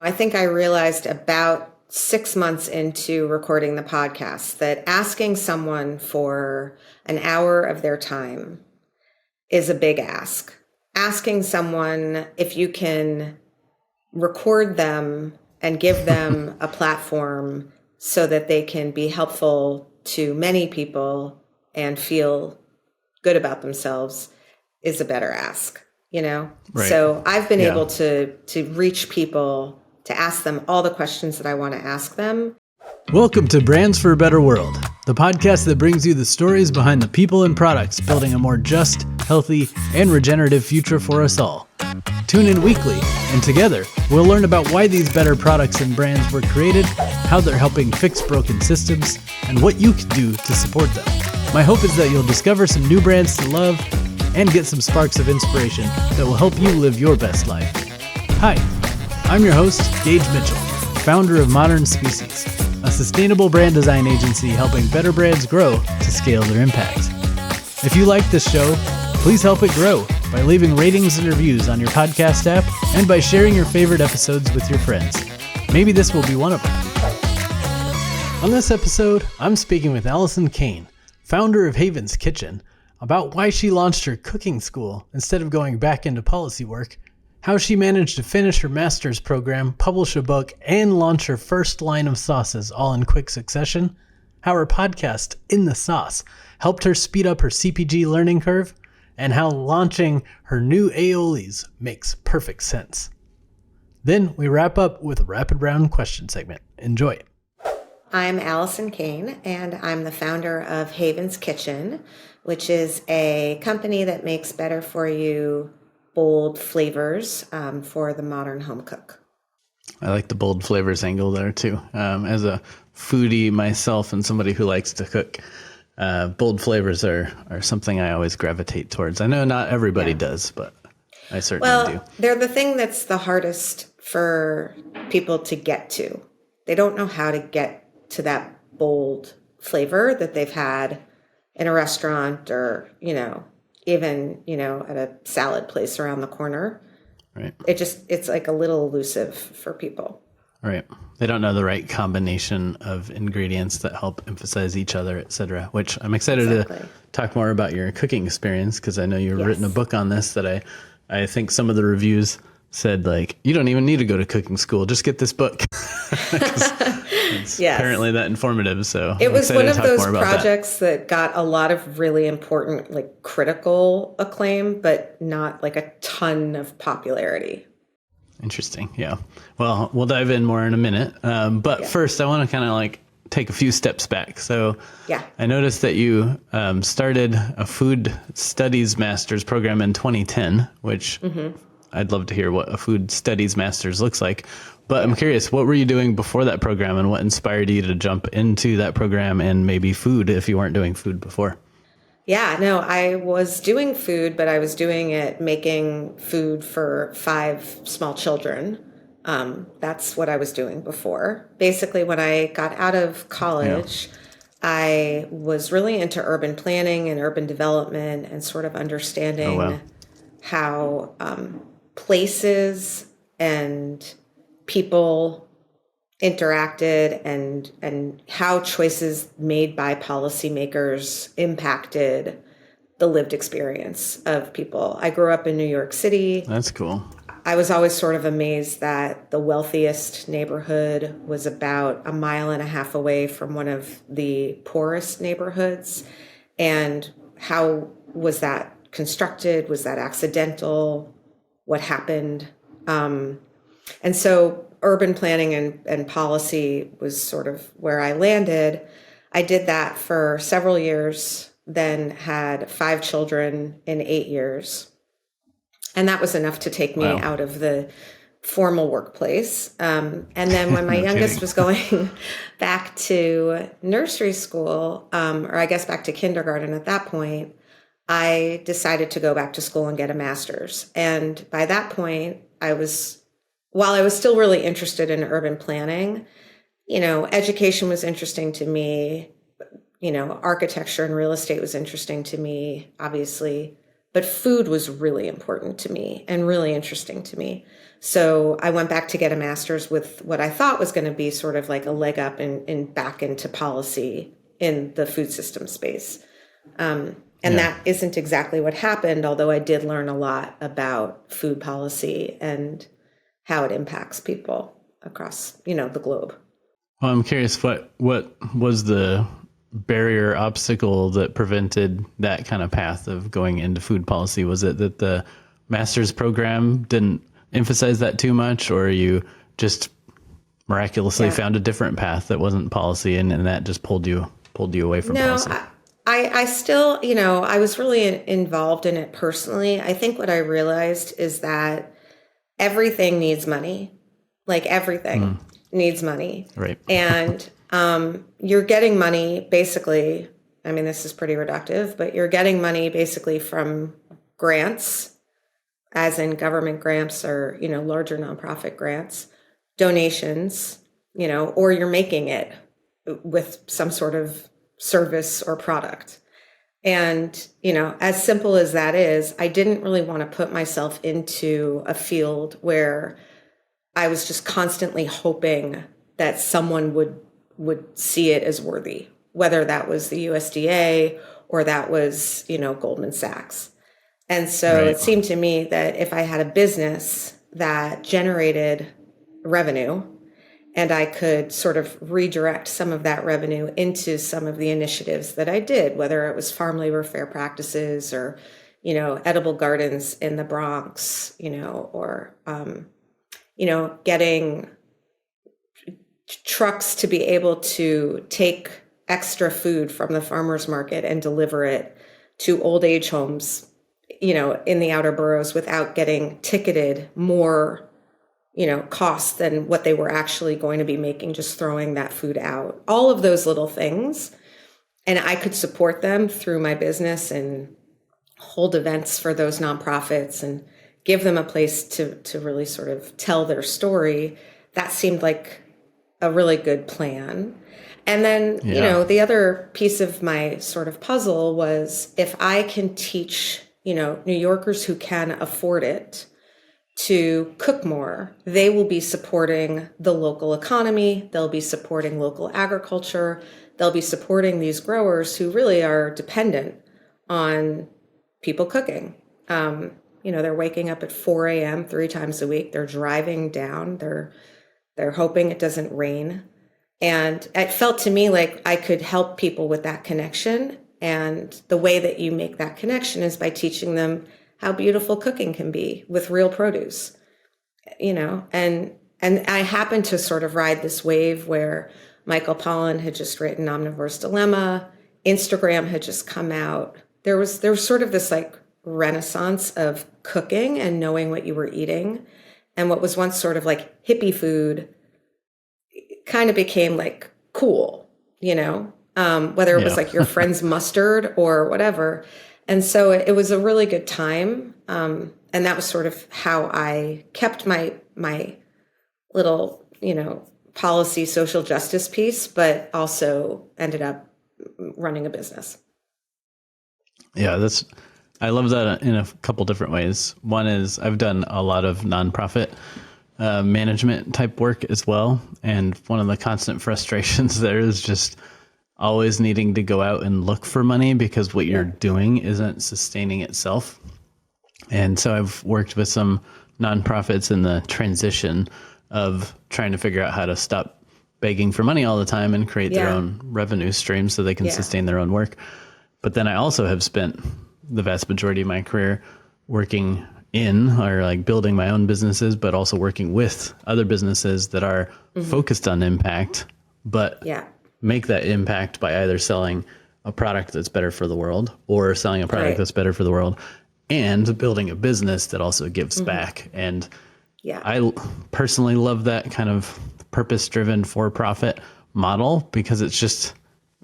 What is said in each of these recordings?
I think I realized about 6 months into recording the podcast that asking someone for an hour of their time is a big ask. Asking someone if you can record them and give them a platform so that they can be helpful to many people and feel good about themselves is a better ask, Right. So I've been Yeah. able to reach people, to ask them all the questions that I want to ask them. Welcome to Brands for a Better World, the podcast that brings you the stories behind the people and products building a more just, healthy, and regenerative future for us all. Tune in weekly, and together, we'll learn about why these better products and brands were created, how they're helping fix broken systems, and what you can do to support them. My hope is that you'll discover some new brands to love and get some sparks of inspiration that will help you live your best life. Hi, I'm your host, Gage Mitchell, founder of Modern Species, a sustainable brand design agency helping better brands grow to scale their impact. If you like this show, please help it grow by leaving ratings and reviews on your podcast app and by sharing your favorite episodes with your friends. Maybe this will be one of them. On this episode, I'm speaking with Alison Cayne, founder of Haven's Kitchen, about why she launched her cooking school instead of going back into policy work, how she managed to finish her master's program, publish a book, and launch her first line of sauces all in quick succession, how her podcast, In the Sauce, helped her speed up her CPG learning curve, and how launching her new aiolis makes perfect sense. Then we wrap up with a rapid round question segment. Enjoy. I'm Alison Cayne, and I'm the founder of Haven's Kitchen, which is a company that makes better for you bold flavors for the modern home cook. I like the bold flavors angle there too. As a foodie myself and somebody who likes to cook, bold flavors are something I always gravitate towards. I know not everybody does, but I certainly do. They're the thing that's the hardest for people to get to. They don't know how to get to that bold flavor that they've had in a restaurant or, even, at a salad place around the corner. Right. It's like a little elusive for people. Right. They don't know the right combination of ingredients that help emphasize each other, et cetera, which I'm excited to talk more about your cooking experience because I know you've written a book on this that I think some of the reviews said, you don't even need to go to cooking school. Just get this book. It's apparently that informative. So it was one of those projects that got a lot of really important, critical acclaim, but not a ton of popularity. Interesting. Yeah. Well, we'll dive in more in a minute. But first I want to kind of take a few steps back. So I noticed that you started a food studies master's program in 2010, which I'd love to hear what a food studies master's looks like. But I'm curious, what were you doing before that program and what inspired you to jump into that program and maybe food if you weren't doing food before? Yeah, no, I was doing food, but I was doing it making food for 5 small children. That's what I was doing before. Basically, when I got out of college, I was really into urban planning and urban development and sort of understanding how places and people interacted and how choices made by policymakers impacted the lived experience of people. I grew up in New York City. That's cool. I was always sort of amazed that the wealthiest neighborhood was about 1.5 miles away from one of the poorest neighborhoods. And how was that constructed? Was that accidental? What happened? And so urban planning and policy was sort of where I landed. I did that for several years, then had 5 children in 8 years. And that was enough to take me out of the formal workplace. And then when my youngest was going back to nursery school, or I guess back to kindergarten at that point, I decided to go back to school and get a master's. And by that point, while I was still really interested in urban planning, education was interesting to me, architecture and real estate was interesting to me, obviously, but food was really important to me and really interesting to me. So I went back to get a master's with what I thought was going to be sort of like a leg up in back into policy in the food system space. And that isn't exactly what happened, although I did learn a lot about food policy and how it impacts people across, the globe. Well, I'm curious, what was the barrier obstacle that prevented that kind of path of going into food policy? Was it that the master's program didn't emphasize that too much, or you just miraculously found a different path that wasn't policy and that just pulled you away from policy? I still, I was really involved in it personally. I think what I realized is that everything needs money. Like everything needs money. Right. And you're getting money basically, I mean, this is pretty reductive, but you're getting money basically from grants, as in government grants or, larger nonprofit grants, donations, or you're making it with some sort of service or product. And, as simple as that is, I didn't really want to put myself into a field where I was just constantly hoping that someone would see it as worthy, whether that was the USDA or that was, Goldman Sachs. And so it seemed to me that if I had a business that generated revenue, and I could sort of redirect some of that revenue into some of the initiatives that I did, whether it was farm labor fair practices or, edible gardens in the Bronx, or, getting trucks to be able to take extra food from the farmer's market and deliver it to old age homes, in the outer boroughs without getting ticketed more costs than what they were actually going to be making, just throwing that food out. All of those little things. And I could support them through my business and hold events for those nonprofits and give them a place to really sort of tell their story. That seemed like a really good plan. And then, the other piece of my sort of puzzle was if I can teach, New Yorkers who can afford it to cook more, they will be supporting the local economy. They'll be supporting local agriculture. They'll be supporting these growers who really are dependent on people cooking. They're waking up at 4 a.m. 3 times a week. They're driving down. They're hoping it doesn't rain. And it felt to me like I could help people with that connection. And the way that you make that connection is by teaching them how beautiful cooking can be with real produce, and I happened to sort of ride this wave where Michael Pollan had just written Omnivore's Dilemma. Instagram had just come out. There was sort of this like renaissance of cooking and knowing what you were eating. And what was once sort of like hippie food kind of became like cool, whether it was like your friend's mustard or whatever. And so it was a really good time. And that was sort of how I kept my little, policy social justice piece, but also ended up running a business. Yeah, I love that in a couple different ways. One is I've done a lot of nonprofit management type work as well. And one of the constant frustrations there is just always needing to go out and look for money because what you're doing isn't sustaining itself. And so I've worked with some nonprofits in the transition of trying to figure out how to stop begging for money all the time and create their own revenue stream so they can sustain their own work. But then I also have spent the vast majority of my career working in or like building my own businesses, but also working with other businesses that are focused on impact, but make that impact by either selling a product that's better for the world or selling a product that's better for the world and building a business that also gives back. And I personally love that kind of purpose-driven for-profit model because it's just,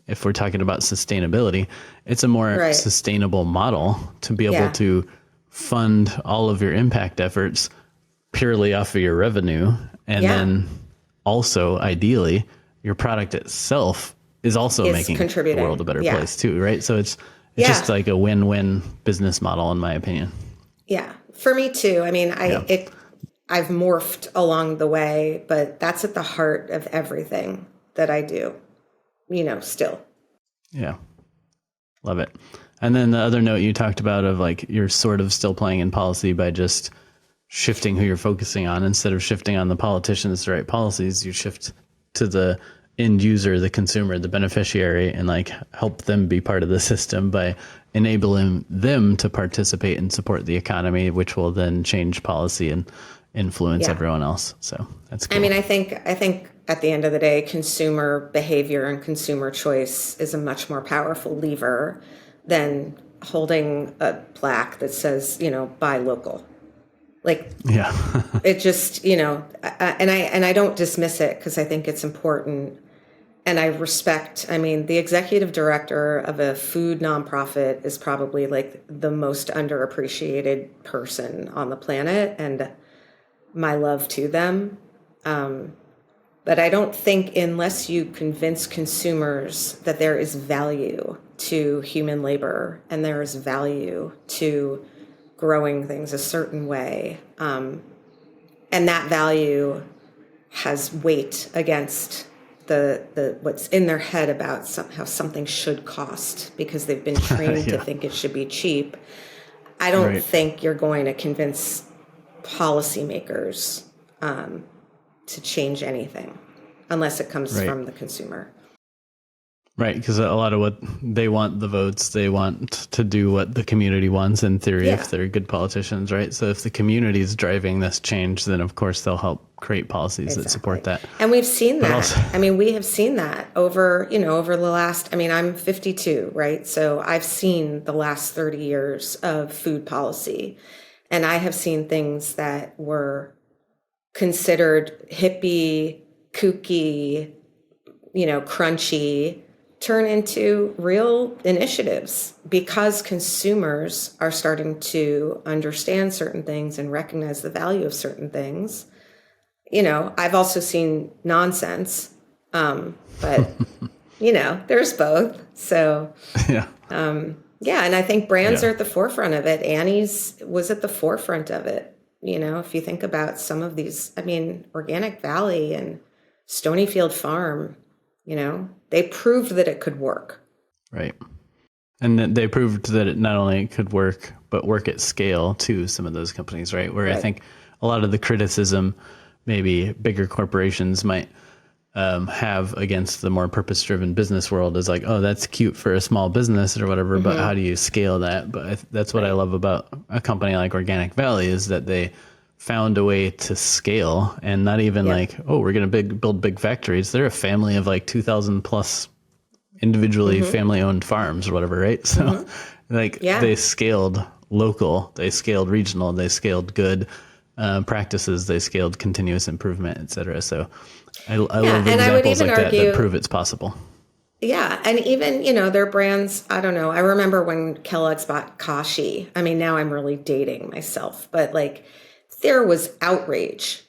if we're talking about sustainability, it's a more sustainable model to be able to fund all of your impact efforts purely off of your revenue. And then also, ideally, your product itself is also making the world a better place too, right? So it's It's just like a win-win business model, in my opinion. Yeah, for me too. I mean, I've morphed along the way, but that's at the heart of everything that I do, still. Yeah. Love it. And then the other note you talked about of like, you're sort of still playing in policy by just shifting who you're focusing on. Instead of shifting on the politicians to write policies, you shift to the end user, the consumer, the beneficiary, and like help them be part of the system by enabling them to participate and support the economy, which will then change policy and influence everyone else. So that's cool. I mean, I think at the end of the day, consumer behavior and consumer choice is a much more powerful lever than holding a plaque that says, buy local. Like, it just, and I don't dismiss it because I think it's important. And I respect, the executive director of a food nonprofit is probably like the most underappreciated person on the planet, and my love to them. But I don't think unless you convince consumers that there is value to human labor and there is value to growing things a certain way, and that value has weight against the what's in their head about how something should cost because they've been trained to think it should be cheap. I don't think you're going to convince policymakers to change anything unless it comes from the consumer. Right, because a lot of what they want, the votes, they want to do what the community wants in theory if they're good politicians, right? So if the community is driving this change, then of course they'll help create policies that support that. And we've seen that. We have seen that over the last, I'm 52, right? So I've seen the last 30 years of food policy, and I have seen things that were considered hippie, kooky, crunchy, turn into real initiatives because consumers are starting to understand certain things and recognize the value of certain things. I've also seen nonsense, but there's both. So, and I think brands are at the forefront of it. Annie's was at the forefront of it. If you think about some of these, Organic Valley and Stonyfield Farm, they proved that it could work. Right. And that they proved that it not only could work, but work at scale to some of those companies, right? Where I think a lot of the criticism maybe bigger corporations might have against the more purpose-driven business world is like, oh, that's cute for a small business or whatever, but how do you scale that? But that's what I love about a company like Organic Valley is that they found a way to scale and not even like, oh, we're going to build big factories. They're a family of like 2,000 plus individually family-owned farms or whatever, right? So they scaled local, they scaled regional, they scaled good practices, they scaled continuous improvement, et cetera. So I love examples like that prove it's possible. Yeah. And even, their brands, I don't know. I remember when Kellogg's bought Kashi. Now I'm really dating myself, but like there was outrage,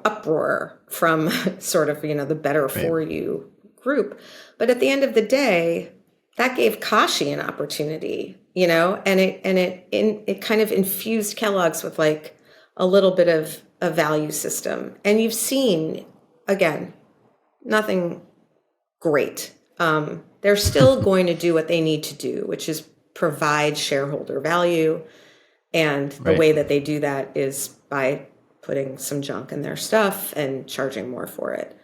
uproar from sort of, the better for you group. But at the end of the day, that gave Kashi an opportunity, and it kind of infused Kellogg's with like a little bit of a value system. And you've seen, again, nothing great. They're still going to do what they need to do, which is provide shareholder value. And the way that they do that is by putting some junk in their stuff and charging more for it.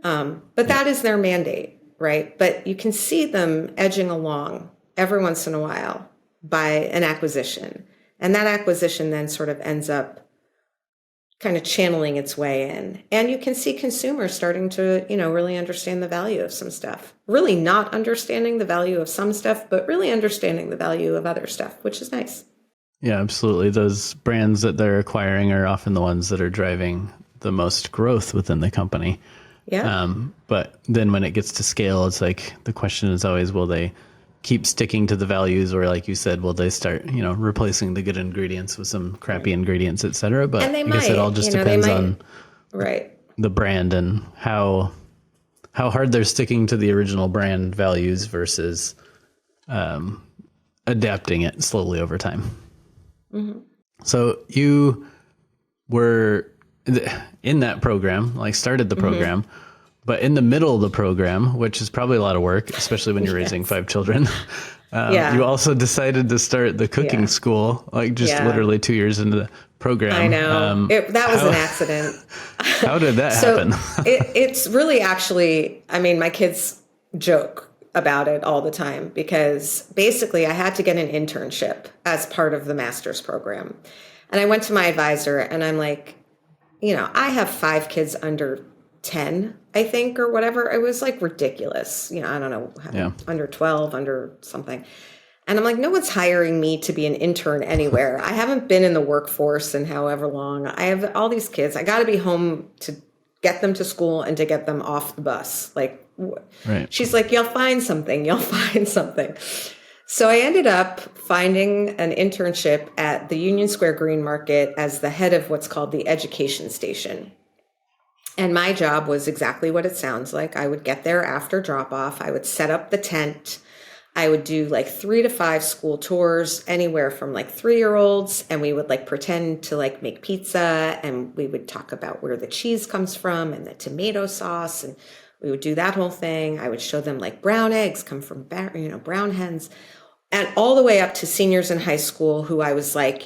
But that is their mandate, right? But you can see them edging along every once in a while by an acquisition. And that acquisition then sort of ends up kind of channeling its way in. And you can see consumers starting to, really understand the value of some stuff. Really not understanding the value of some stuff, but really understanding the value of other stuff, which is nice. Yeah, absolutely. Those brands that they're acquiring are often the ones that are driving the most growth within the company. Yeah. But then when it gets to scale, it's like the question is always, will they keep sticking to the values, or like you said, will they start, replacing the good ingredients with some crappy ingredients, et cetera? But I guess it all just depends on the brand and how hard they're sticking to the original brand values versus adapting it slowly over time. Mm-hmm. So you were in that program, like started the program, but in the middle of the program, which is probably a lot of work, especially when you're raising 5 children, you also decided to start the cooking school, like just literally 2 years into the program. I know. That was an accident. How did that happen? It's really actually, I mean, my kids joke about it all the time because basically I had to get an internship as part of the master's program. And I went to my advisor and I'm like, I have 5 kids under 10, I think, or whatever. It was like ridiculous. I don't know, under 12, under something. And I'm like, no one's hiring me to be an intern anywhere. I haven't been in the workforce in however long. I have all these kids. I got to be home to get them to school and to get them off the bus. Like, She's like, you'll find something. You'll find something. So I ended up finding an internship at the Union Square Green Market as the head of what's called the education station. And my job was exactly what it sounds like. I would get there after drop off. I would set up the tent. I would do like 3 to 5 school tours, anywhere from like 3-year-olds. And we would like pretend to like make pizza. And we would talk about where the cheese comes from and the tomato sauce. And we would do that whole thing. I would show them like brown eggs come from, brown hens. And all the way up to seniors in high school who I was like,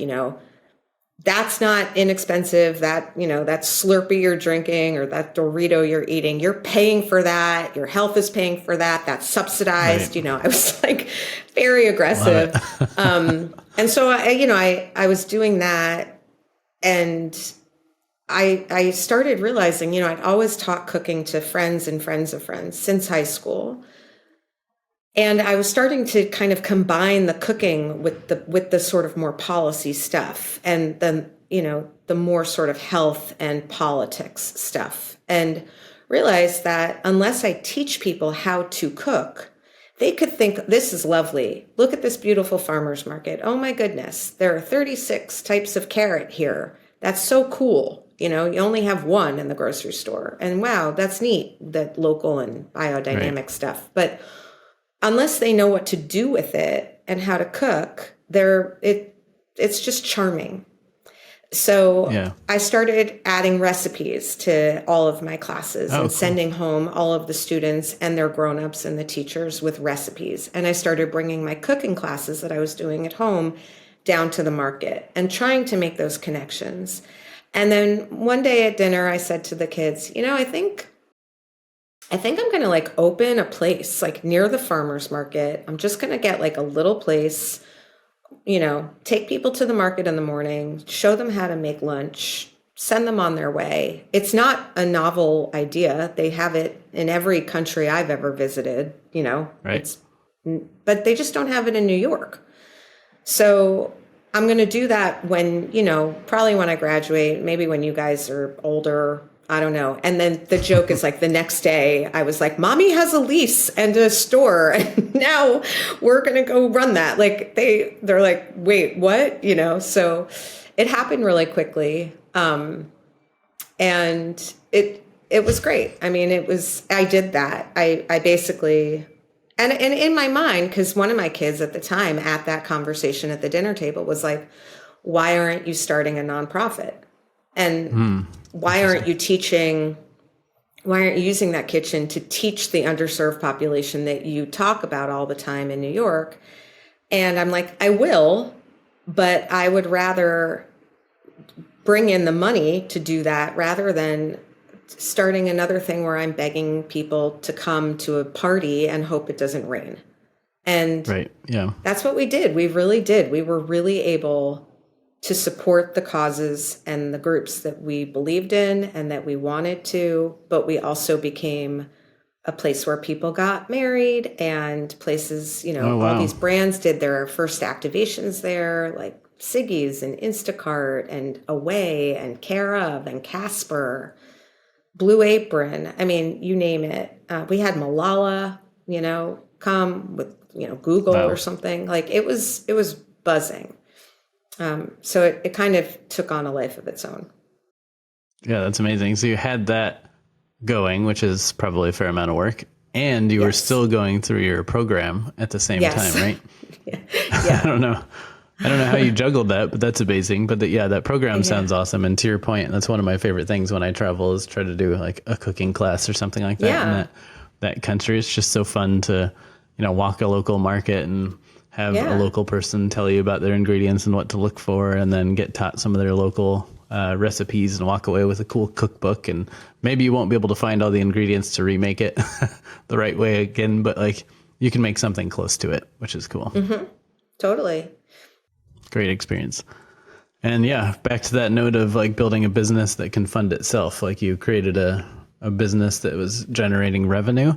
that's not inexpensive. That, that Slurpee you're drinking or that Dorito you're eating, you're paying for that. Your health is paying for that. That's subsidized. Right. I was like very aggressive. And so I was doing that, and I started realizing, I'd always taught cooking to friends and friends of friends since high school. And I was starting to kind of combine the cooking with the sort of more policy stuff and then, the more sort of health and politics stuff, and realized that unless I teach people how to cook, they could think, this is lovely. Look at this beautiful farmer's market. Oh my goodness, there are 36 types of carrot here. That's so cool. You only have one in the grocery store. And wow, that's neat, that local and biodynamic stuff. But unless they know what to do with it and how to cook, it's just charming. So I started adding recipes to all of my classes and sending home all of the students and their grown-ups and the teachers with recipes. And I started bringing my cooking classes that I was doing at home down to the market and trying to make those connections. And then one day at dinner, I said to the kids, I think I'm going to like open a place like near the farmer's market. I'm just going to get like a little place, take people to the market in the morning, show them how to make lunch, send them on their way. It's not a novel idea. They have it in every country I've ever visited, Right. But they just don't have it in New York. So I'm going to do that when, probably when I graduate, maybe when you guys are older, I don't know. And then the joke is like the next day I was like, Mommy has a lease and a store and now we're going to go run that. Like they're like, wait, what? So it happened really quickly. And it was great. I mean, I did that. I basically, and in my mind, because one of my kids at the time at that conversation at the dinner table was like, why aren't you starting a nonprofit? And why aren't you using that kitchen to teach the underserved population that you talk about all the time in New York? And I'm like, I will, but I would rather bring in the money to do that rather than starting another thing where I'm begging people to come to a party and hope it doesn't rain. And that's what we did. We really did. We were really able to support the causes and the groups that we believed in and that we wanted to, but we also became a place where people got married and places, all these brands did their first activations there, like Siggy's and Instacart and Away and Care of and Casper, Blue Apron. I mean, you name it. We had Malala, come with, Google or something. Like it was buzzing. So it kind of took on a life of its own. Yeah, that's amazing. So you had that going, which is probably a fair amount of work, and you were still going through your program at the same time, right? I don't know. I don't know how you juggled that, but that's amazing. But that program sounds awesome. And to your point, that's one of my favorite things when I travel is try to do like a cooking class or something like that. Yeah. In that country, it's just so fun to, walk a local market and have a local person tell you about their ingredients and what to look for, and then get taught some of their local recipes and walk away with a cool cookbook. And maybe you won't be able to find all the ingredients to remake it the right way again, but like you can make something close to it, which is cool. Mm-hmm. Totally. Great experience. And back to that note of like building a business that can fund itself. Like you created a business that was generating revenue,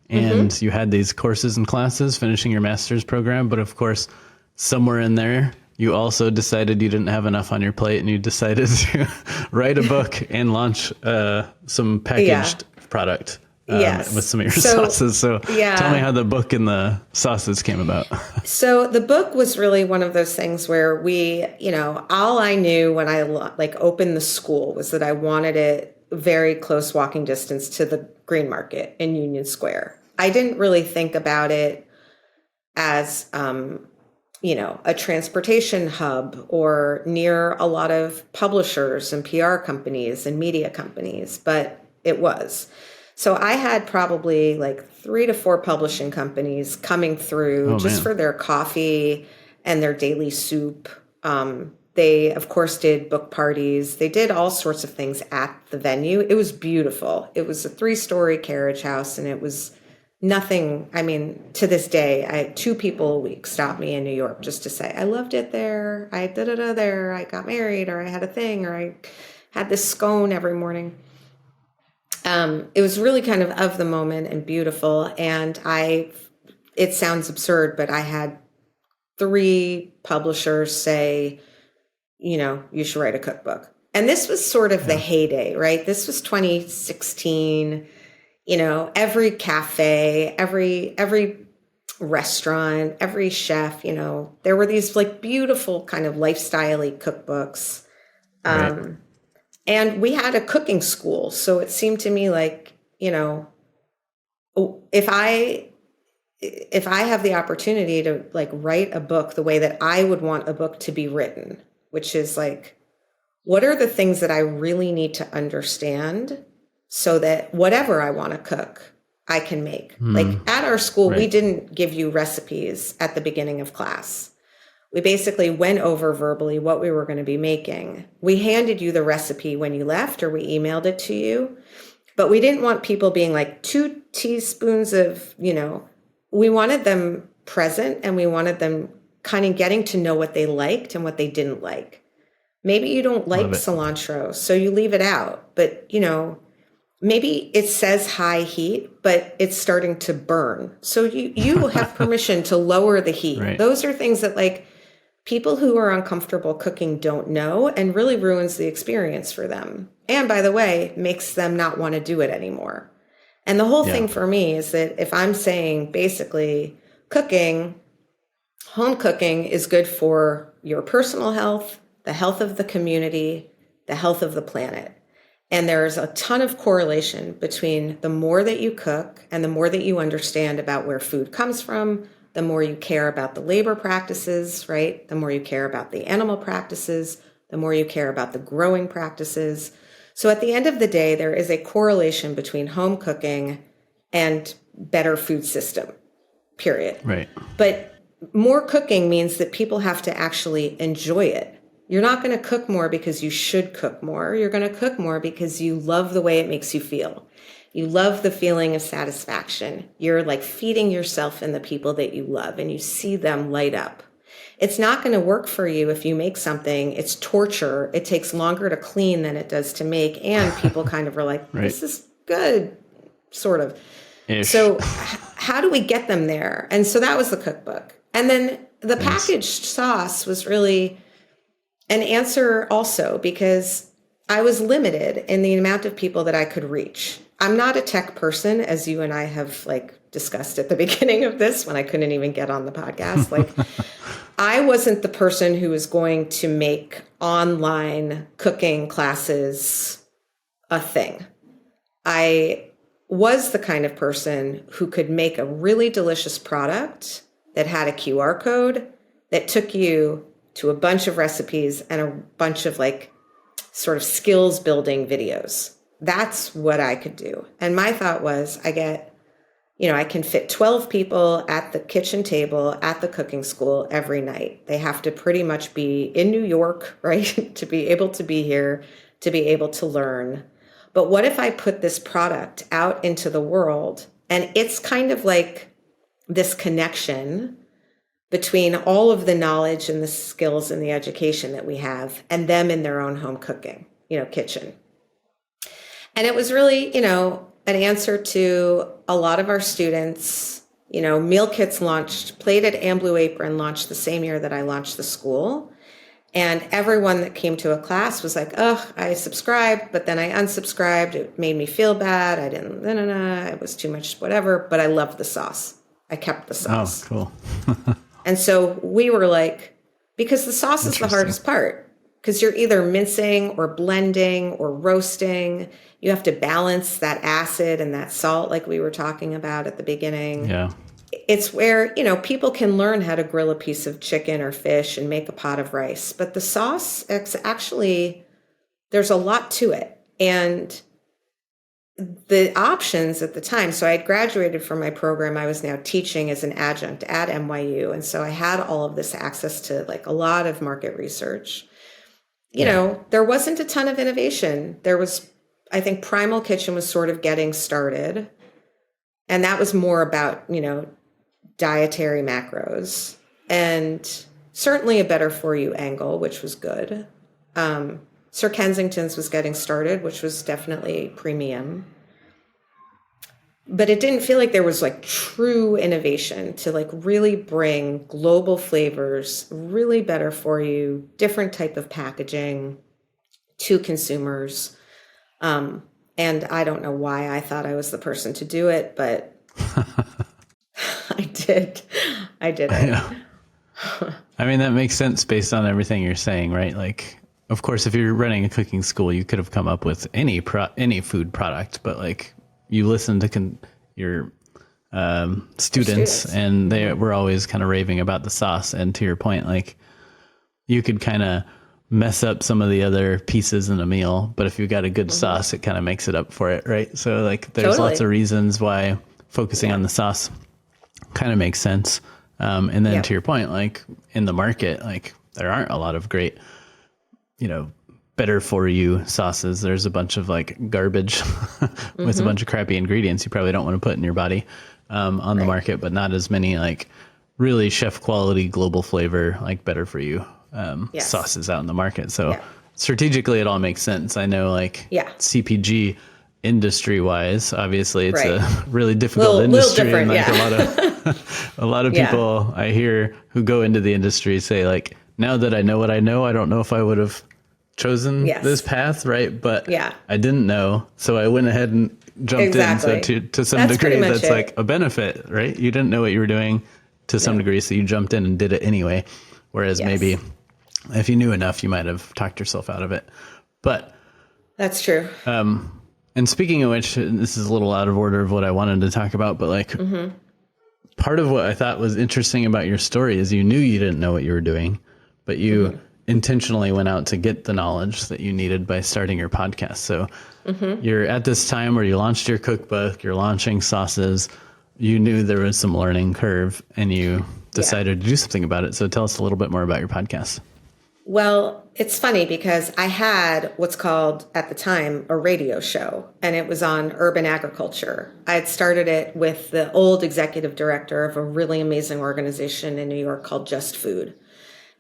and you had these courses and classes finishing your master's program. But of course, somewhere in there, you also decided you didn't have enough on your plate, and you decided to write a book and launch some packaged product with some of your sauces. So tell me how the book and the sauces came about. So the book was really one of those things where we, all I knew when I opened the school was that I wanted it very close walking distance to the Green Market in Union Square. I didn't really think about it as, a transportation hub or near a lot of publishers and PR companies and media companies, but it was. So I had probably like 3 to 4 publishing companies coming through for their coffee and their daily soup. They, of course, did book parties. They did all sorts of things at the venue. It was beautiful. It was a 3-story carriage house, and it was nothing. I mean, to this day, I had 2 people a week stop me in New York just to say, I loved it there. I da-da-da there. I got married, or I had a thing, or I had this scone every morning. It was really kind of the moment and beautiful. And it sounds absurd, but I had 3 publishers say, you should write a cookbook. And this was sort of the heyday, right? This was 2016. Every cafe, every restaurant, every chef, there were these like beautiful kind of lifestyle-y cookbooks. And we had a cooking school. So it seemed to me like, if I have the opportunity to like write a book the way that I would want a book to be written, which is like, what are the things that I really need to understand so that whatever I want to cook, I can make. Like at our school, we didn't give you recipes at the beginning of class. We basically went over verbally what we were going to be making. We handed you the recipe when you left, or we emailed it to you. But we didn't want people being like 2 teaspoons of, we wanted them present, and we wanted them kind of getting to know what they liked and what they didn't like. Maybe you don't like cilantro, so you leave it out. But, maybe it says high heat, but it's starting to burn. So you have permission to lower the heat. Right. Those are things that like people who are uncomfortable cooking don't know, and really ruins the experience for them. And by the way, makes them not want to do it anymore. And the whole thing for me is that if I'm saying basically home cooking is good for your personal health, the health of the community, the health of the planet. And there's a ton of correlation between the more that you cook and the more that you understand about where food comes from, the more you care about the labor practices, right? The more you care about the animal practices, the more you care about the growing practices. So at the end of the day, there is a correlation between home cooking and better food system, period. Right. But more cooking means that people have to actually enjoy it. You're not going to cook more because you should cook more. You're going to cook more because you love the way it makes you feel. You love the feeling of satisfaction. You're like feeding yourself and the people that you love, and you see them light up. It's not going to work for you if you make something. It's torture. It takes longer to clean than it does to make. And people kind of are like, this is good, sort of. Ish. So how do we get them there? And so that was the cookbook. And then the packaged sauce was really an answer also, because I was limited in the amount of people that I could reach. I'm not a tech person, as you and I have like discussed at the beginning of this when I couldn't even get on the podcast. Like I wasn't the person who was going to make online cooking classes a thing. I was the kind of person who could make a really delicious product that had a QR code that took you to a bunch of recipes and a bunch of like sort of skills building videos. That's what I could do. And my thought was, I can fit 12 people at the kitchen table at the cooking school every night. They have to pretty much be in New York, right? To be able to be here, to be able to learn. But what if I put this product out into the world, and it's kind of like this connection between all of the knowledge and the skills and the education that we have and them in their own home cooking, kitchen. And it was really, an answer to a lot of our students. Meal kits Plated and Blue Apron launched the same year that I launched the school. And everyone that came to a class was like, oh, I subscribed, but then I unsubscribed. It made me feel bad. I didn't, it was too much, whatever. But I loved the sauce. I kept the sauce. Oh, cool. And so we were like, because the sauce is the hardest part, because you're either mincing or blending or roasting. You have to balance that acid and that salt like we were talking about at the beginning. Yeah. It's where, people can learn how to grill a piece of chicken or fish and make a pot of rice. But the sauce, actually, there's a lot to it. And the options at the time, so I had graduated from my program. I was now teaching as an adjunct at NYU. And so I had all of this access to like a lot of market research. There wasn't a ton of innovation. There was, I think Primal Kitchen was sort of getting started. And that was more about, dietary macros and certainly a better for you angle, which was good. Sir Kensington's was getting started, which was definitely premium. But it didn't feel like there was like true innovation to like really bring global flavors, really better for you, different type of packaging to consumers. And I don't know why I thought I was the person to do it, but I did it. Yeah. I mean, that makes sense based on everything you're saying, right? Like, of course, if you're running a cooking school, you could have come up with any food product, but like you listen to your students, and they were always kind of raving about the sauce. And to your point, like you could kind of mess up some of the other pieces in a meal, but if you've got a good sauce, it kind of makes it up for it, right? So like there's lots of reasons why focusing on the sauce kind of makes sense. And then to your point, like in the market, like there aren't a lot of great, better for you sauces. There's a bunch of like garbage with a bunch of crappy ingredients you probably don't want to put in your body on the market, but not as many like really chef quality global flavor, like better for you sauces out in the market. So strategically it all makes sense. I know like CPG industry wise, obviously it's a really difficult industry. And like a lot of people I hear who go into the industry say like, now that I know what I know, I don't know if I would have chosen this path, right? But I didn't know, so I went ahead and jumped in. So to some degree, that's like a benefit, right? You didn't know what you were doing to some degree, so you jumped in and did it anyway. Whereas maybe if you knew enough, you might have talked yourself out of it. But that's true. And speaking of which, this is a little out of order of what I wanted to talk about, but like part of what I thought was interesting about your story is you knew you didn't know what you were doing, but you intentionally went out to get the knowledge that you needed by starting your podcast. So you're at this time where you launched your cookbook, you're launching sauces, you knew there was some learning curve and you decided to do something about it. So tell us a little bit more about your podcast. Well, it's funny because I had what's called at the time a radio show, and it was on urban agriculture. I had started it with the old executive director of a really amazing organization in New York called Just Food.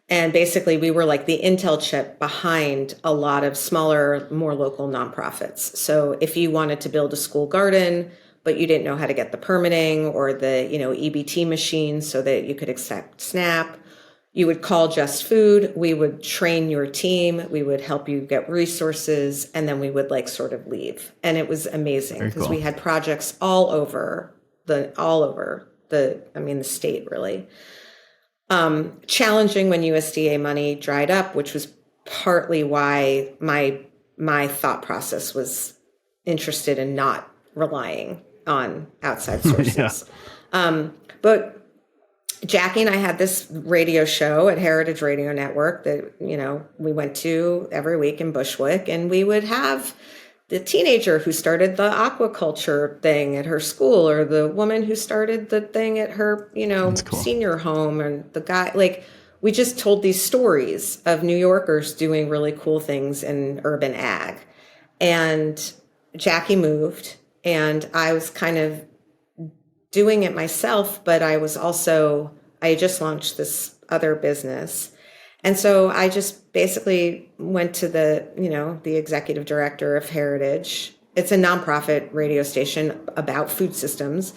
And basically we were like the intel chip behind a lot of smaller, more local nonprofits. So if you wanted to build a school garden, but you didn't know how to get the permitting or the, EBT machine so that you could accept SNAP, you would call Just Food. We would train your team. We would help you get resources, and then we would like sort of leave. And it was amazing because we had projects all over the state really. Challenging when USDA money dried up, which was partly why my thought process was interested in not relying on outside sources. But Jackie and I had this radio show at Heritage Radio Network that, we went to every week in Bushwick, and we would have the teenager who started the aquaculture thing at her school, or the woman who started the thing at her, That's cool. senior home, and the guy, like, we just told these stories of New Yorkers doing really cool things in urban ag. And Jackie moved, and I was kind of doing it myself, but I had just launched this other business. And so I just basically went to the executive director of Heritage. It's a nonprofit radio station about food systems.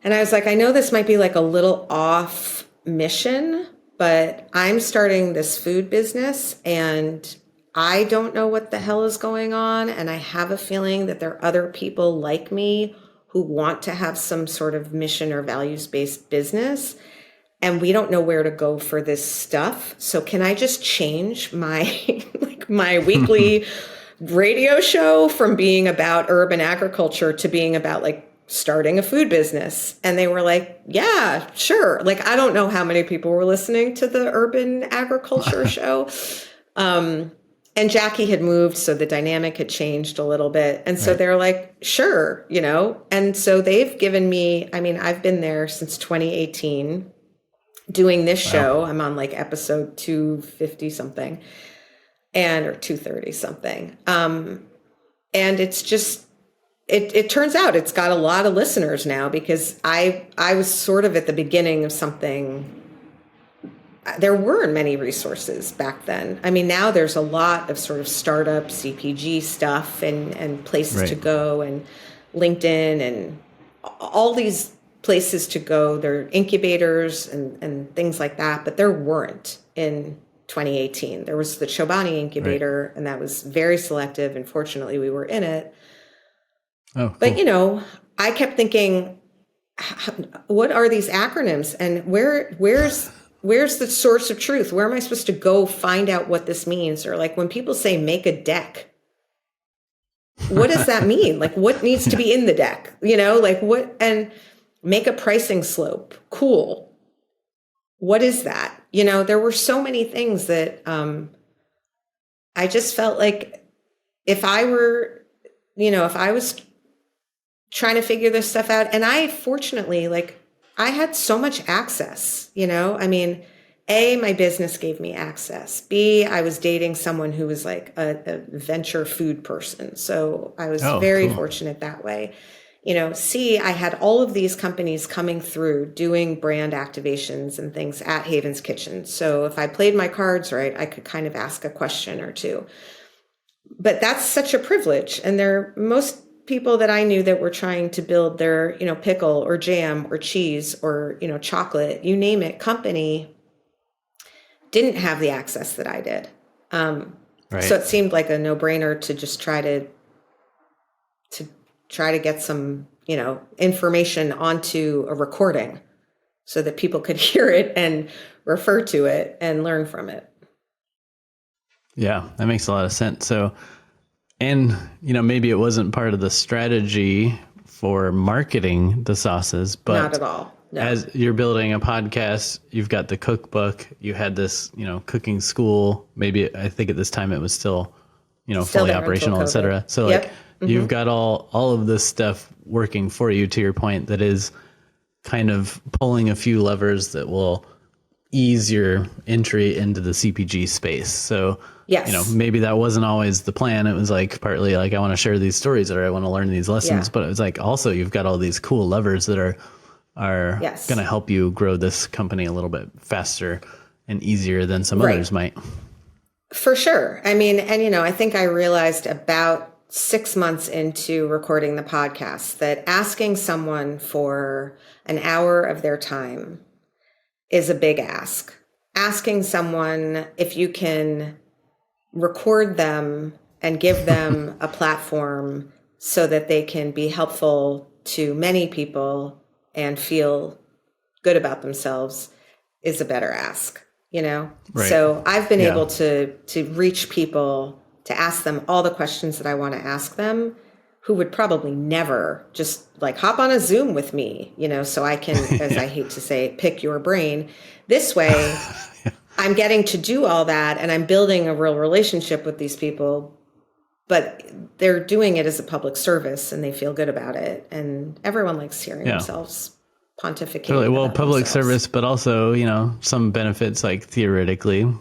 And I was like, I know this might be like a little off mission, but I'm starting this food business and I don't know what the hell is going on. And I have a feeling that there are other people like me who want to have some sort of mission or values-based business. And we don't know where to go for this stuff. So can I just change my my weekly radio show from being about urban agriculture to being about like starting a food business? And they were like, yeah, sure. Like, I don't know how many people were listening to the urban agriculture show. And Jackie had moved, so the dynamic had changed a little bit. And so they're like, sure, And so they've given me, I've been there since 2018. Doing this show. I'm on like episode 250 something or 230 something. And it's just, it turns out it's got a lot of listeners now, because I was sort of at the beginning of something. There weren't many resources back then. Now there's a lot of sort of startup CPG stuff and places to go, and LinkedIn and all these places to go. There are incubators and things like that, but there weren't in 2018. There was the Chobani incubator, and that was very selective, and fortunately we were in it. Oh, cool. But I kept thinking, what are these acronyms, and where's the source of truth? Where am I supposed to go find out what this means? Or like when people say make a deck, what does that mean? Like, what needs to be in the deck? Like what? And make a pricing slope. Cool. What is that? There were so many things that I just felt like if I was trying to figure this stuff out, and I fortunately, I had so much access, A, my business gave me access. B, I was dating someone who was like a venture food person. So I was very fortunate that way. C, I had all of these companies coming through doing brand activations and things at Haven's Kitchen. So if I played my cards right, I could kind of ask a question or two. But that's such a privilege. And most people that I knew that were trying to build their, pickle or jam or cheese or, chocolate, you name it, company didn't have the access that I did. So it seemed like a no-brainer to just try to get some, information onto a recording so that people could hear it and refer to it and learn from it. Yeah, that makes a lot of sense. So, and, maybe it wasn't part of the strategy for marketing the sauces, but not at all. No. As you're building a podcast, you've got the cookbook, you had this, cooking school, maybe I think at this time it was still, fully operational, et cetera. So you've got all of this stuff working for you, to your point, that is kind of pulling a few levers that will ease your entry into the CPG space. So, maybe that wasn't always the plan. It was like partly like, I want to share these stories, or I want to learn these lessons, but it was like, also you've got all these cool levers that are going to help you grow this company a little bit faster and easier than some others might. For sure. I think I realized about 6 months into recording the podcast that asking someone for an hour of their time is a big ask. Asking someone if you can record them and give them a platform so that they can be helpful to many people and feel good about themselves is a better ask, So I've been able to reach people, to ask them all the questions that I want to ask them who would probably never just like hop on a Zoom with me, so I can, as I hate to say, pick your brain. This way, I'm getting to do all that and I'm building a real relationship with these people, but they're doing it as a public service and they feel good about it. And everyone likes hearing themselves pontificate. Totally. Well, public themselves. service, but also, some benefits, like theoretically,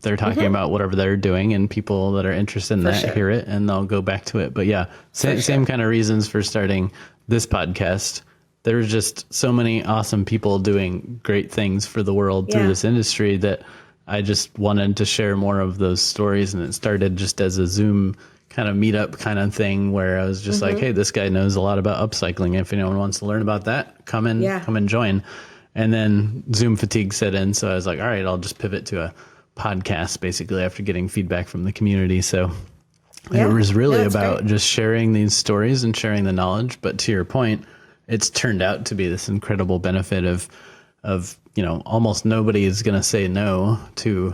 they're talking about whatever they're doing and people that are interested in that hear it and they'll go back to it. But yeah, same kind of reasons for starting this podcast. There's just so many awesome people doing great things for the world through this industry that I just wanted to share more of those stories. And it started just as a Zoom kind of meetup kind of thing where I was just like, hey, this guy knows a lot about upcycling. If anyone wants to learn about that, come and join. And then Zoom fatigue set in. So I was like, all right, I'll just pivot to a podcast basically after getting feedback from the community. So it was really about just sharing these stories and sharing the knowledge. But to your point, it's turned out to be this incredible benefit of almost nobody is going to say no to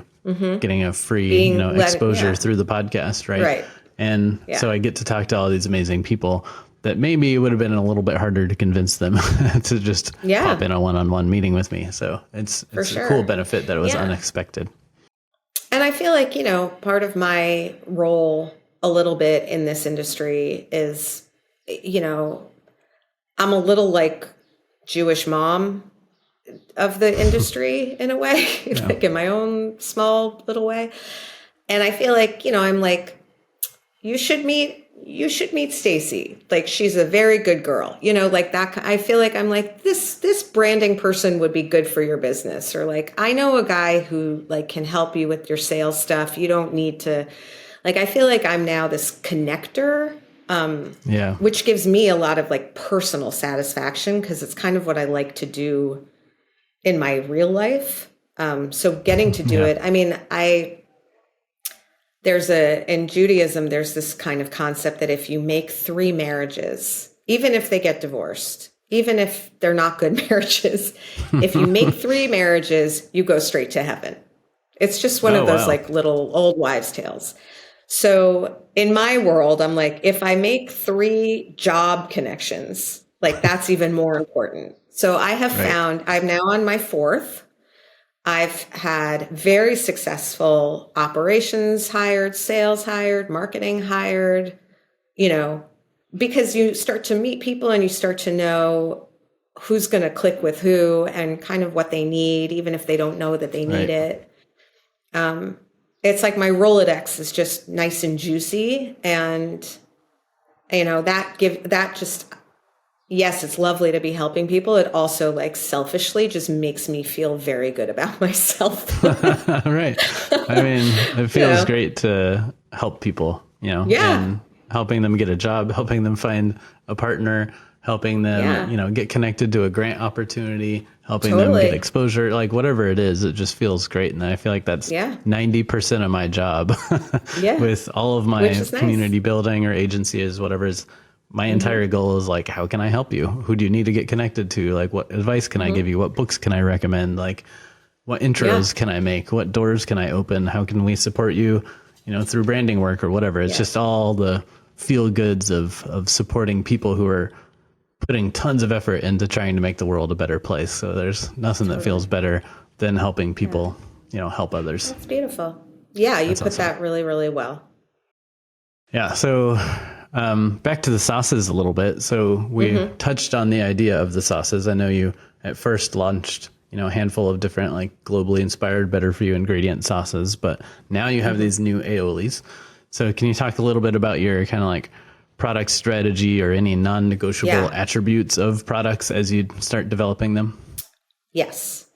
getting a free, exposure through the podcast. Right. And so I get to talk to all these amazing people that maybe it would have been a little bit harder to convince them to just pop in a one-on-one meeting with me. So it's a cool benefit that it was unexpected. And I feel like, part of my role a little bit in this industry is, I'm a little like Jewish mom of the industry in a way, like in my own small little way. And I feel like, I'm like, you should meet Stacy. Like, she's a very good girl, like that. I feel like I'm like, this branding person would be good for your business. Or like, I know a guy who like can help you with your sales stuff. You don't need to, like, I feel like I'm now this connector, which gives me a lot of like personal satisfaction because it's kind of what I like to do in my real life. So getting to do it, I mean, in Judaism, there's this kind of concept that if you make 3 marriages, even if they get divorced, even if they're not good marriages, if you make 3 marriages, you go straight to heaven. It's just one of those like little old wives' tales. So in my world, I'm like, if I make 3 job connections, like that's even more important. So I have found, I'm now on my 4th. I've had very successful operations hired, sales hired, marketing hired, because you start to meet people and you start to know who's going to click with who and kind of what they need, even if they don't know that they need it. It's like my Rolodex is just nice and juicy. And, yes, it's lovely to be helping people. It also like selfishly just makes me feel very good about myself. Right. I mean, it feels great to help people, and helping them get a job, helping them find a partner, helping them, get connected to a grant opportunity, helping them get exposure, like whatever it is, it just feels great. And I feel like that's 90% of my job with all of my community building or agency is whatever is. My entire goal is like, how can I help you? Who do you need to get connected to? Like, what advice can I give you? What books can I recommend? Like, what intros can I make? What doors can I open? How can we support you, through branding work or whatever? It's just all the feel goods of supporting people who are putting tons of effort into trying to make the world a better place. So there's nothing that feels better than helping people, help others. That's beautiful. Yeah, you put that really, really well. Yeah. So back to the sauces a little bit. So we touched on the idea of the sauces. I know you at first launched, a handful of different like globally inspired, better for you ingredient sauces, but now you have these new aiolis. So can you talk a little bit about your kind of like product strategy or any non-negotiable attributes of products as you start developing them? Yes.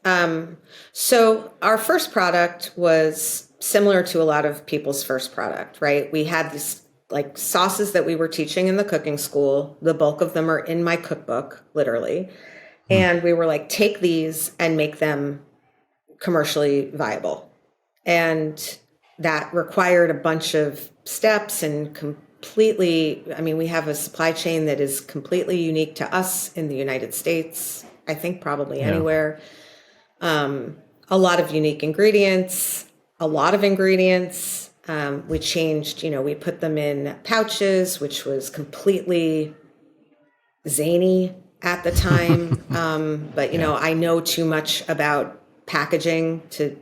So our first product was similar to a lot of people's first product, right? We had this like sauces that we were teaching in the cooking school. The bulk of them are in my cookbook, literally. And we were like, take these and make them commercially viable. And that required a bunch of steps and we have a supply chain that is completely unique to us in the United States. I think probably anywhere. A lot of unique ingredients, a lot of ingredients. We changed, we put them in pouches, which was completely zany at the time. But, I know too much about packaging to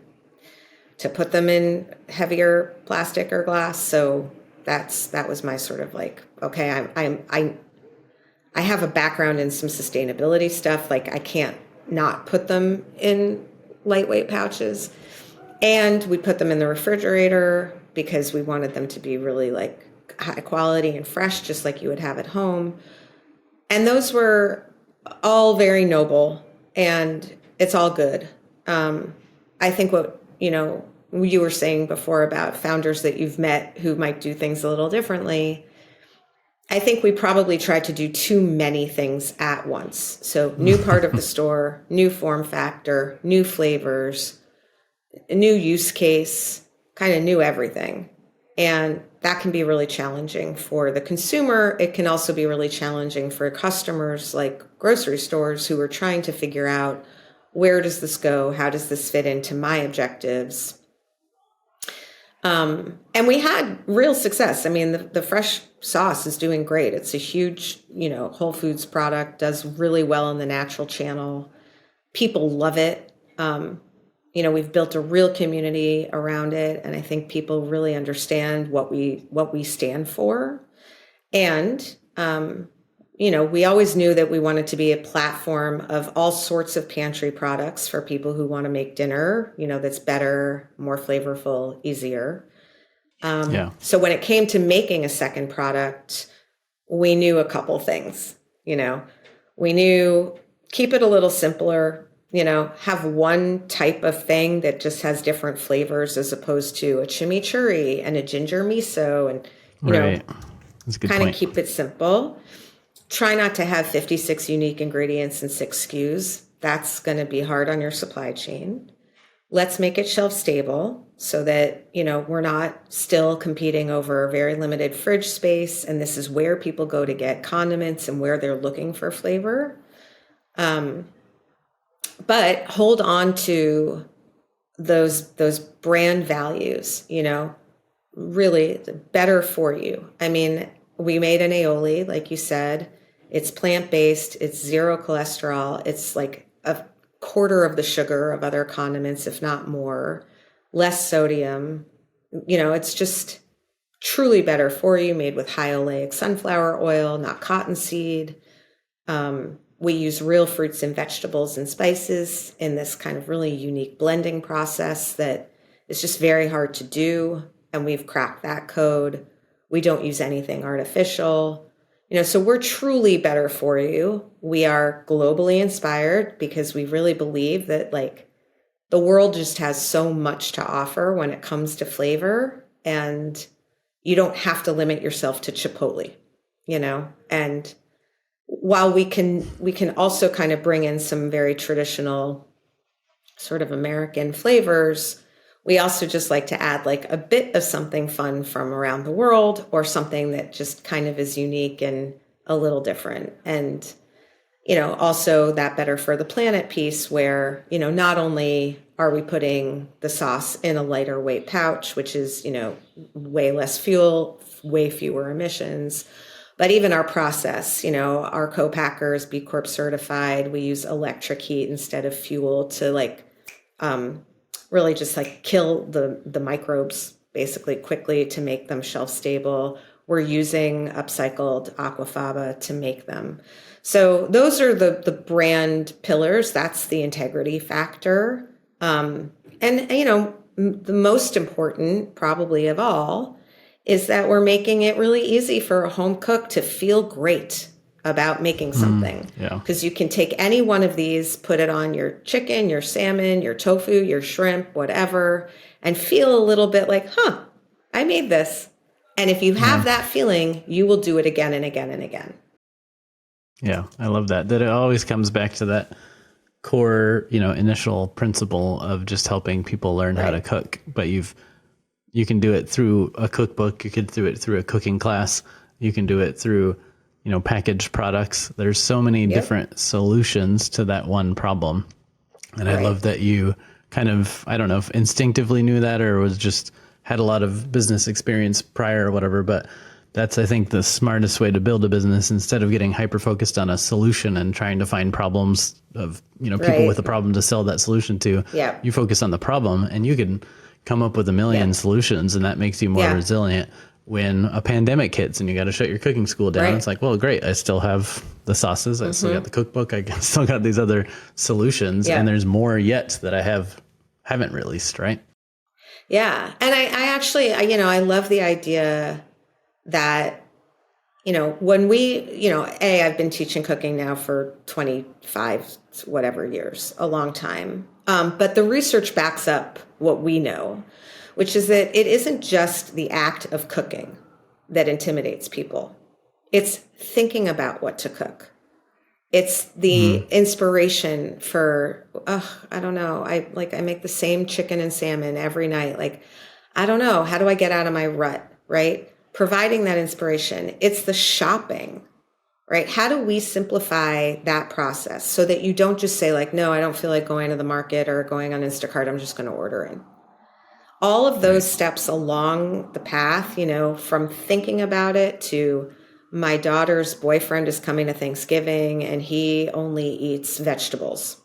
put them in heavier plastic or glass. So that was my sort of like, okay, I have a background in some sustainability stuff. Like I can't not put them in lightweight pouches. And we put them in the refrigerator because we wanted them to be really like high quality and fresh, just like you would have at home. And those were all very noble, and it's all good. I think what, you were saying before about founders that you've met who might do things a little differently. I think we probably tried to do too many things at once. So new part of the store, new form factor, new flavors, a new use case, kind of new everything. And that can be really challenging for the consumer. It can also be really challenging for customers like grocery stores who are trying to figure out, where does this go? How does this fit into my objectives? And we had real success. I mean, the fresh sauce is doing great. It's a huge, Whole Foods product, does really well in the natural channel. People love it. We've built a real community around it, and I think people really understand what we stand for. And we always knew that we wanted to be a platform of all sorts of pantry products for people who want to make dinner, that's better, more flavorful, easier. So when it came to making a second product, we knew a couple things. We knew keep it a little simpler. Have one type of thing that just has different flavors as opposed to a chimichurri and a ginger miso, and That's a good kind point. of keep it simple. Try not to have 56 unique ingredients and 6 SKUs. That's going to be hard on your supply chain. Let's make it shelf stable so that, we're not still competing over very limited fridge space. And this is where people go to get condiments and where they're looking for flavor. But hold on to those brand values, really better for you. I mean, we made an aioli, like you said. It's plant-based. It's 0 cholesterol. It's like a quarter of the sugar of other condiments, if not more. Less sodium. It's just truly better for you, made with high oleic sunflower oil, not cottonseed. We use real fruits and vegetables and spices in this kind of really unique blending process that is just very hard to do. And we've cracked that code. We don't use anything artificial. So we're truly better for you. We are globally inspired because we really believe that the world just has so much to offer when it comes to flavor, and you don't have to limit yourself to Chipotle, and while we can also kind of bring in some very traditional sort of American flavors, we also just like to add a bit of something fun from around the world, or something that just kind of is unique and a little different. And, also that better for the planet piece where, not only are we putting the sauce in a lighter weight pouch, which is, way less fuel, way fewer emissions, but even our process, our co-packer is B Corp certified. We use electric heat instead of fuel to really just kill the microbes basically quickly to make them shelf stable. We're using upcycled aquafaba to make them. So those are the brand pillars. That's the integrity factor. And the most important probably of all is that we're making it really easy for a home cook to feel great about making something. Because you can take any one of these, put it on your chicken, your salmon, your tofu, your shrimp, whatever, and feel a little bit like, I made this. And if you have that feeling, you will do it again and again and again. Yeah, I love that. That it always comes back to that core, initial principle of just helping people learn how to cook. But you can do it through a cookbook. You could do it through a cooking class. You can do it through, packaged products. There's so many different solutions to that one problem. And I love that you kind of, I don't know if instinctively knew that or was just had a lot of business experience prior or whatever, but that's, I think, the smartest way to build a business. Instead of getting hyper focused on a solution and trying to find problems of, people with a problem to sell that solution to, you focus on the problem and you can come up with a million solutions, and that makes you more resilient. When a pandemic hits and you got to shut your cooking school down, it's like, well, great. I still have the sauces. I still got the cookbook. I still got these other solutions, and there's more yet that I haven't released. Right. Yeah. And I actually, I love the idea that, when we, I've been teaching cooking now for 25, whatever years, a long time. But the research backs up what we know, which is that it isn't just the act of cooking that intimidates people. It's thinking about what to cook. It's the inspiration for, I don't know. I make the same chicken and salmon every night. Like, I don't know. How do I get out of my rut? Right? Providing that inspiration. It's the shopping, right? How do we simplify that process so that you don't just say like, no, I don't feel like going to the market or going on Instacart. I'm just going to order in. All of those steps along the path, from thinking about it to my daughter's boyfriend is coming to Thanksgiving and he only eats vegetables.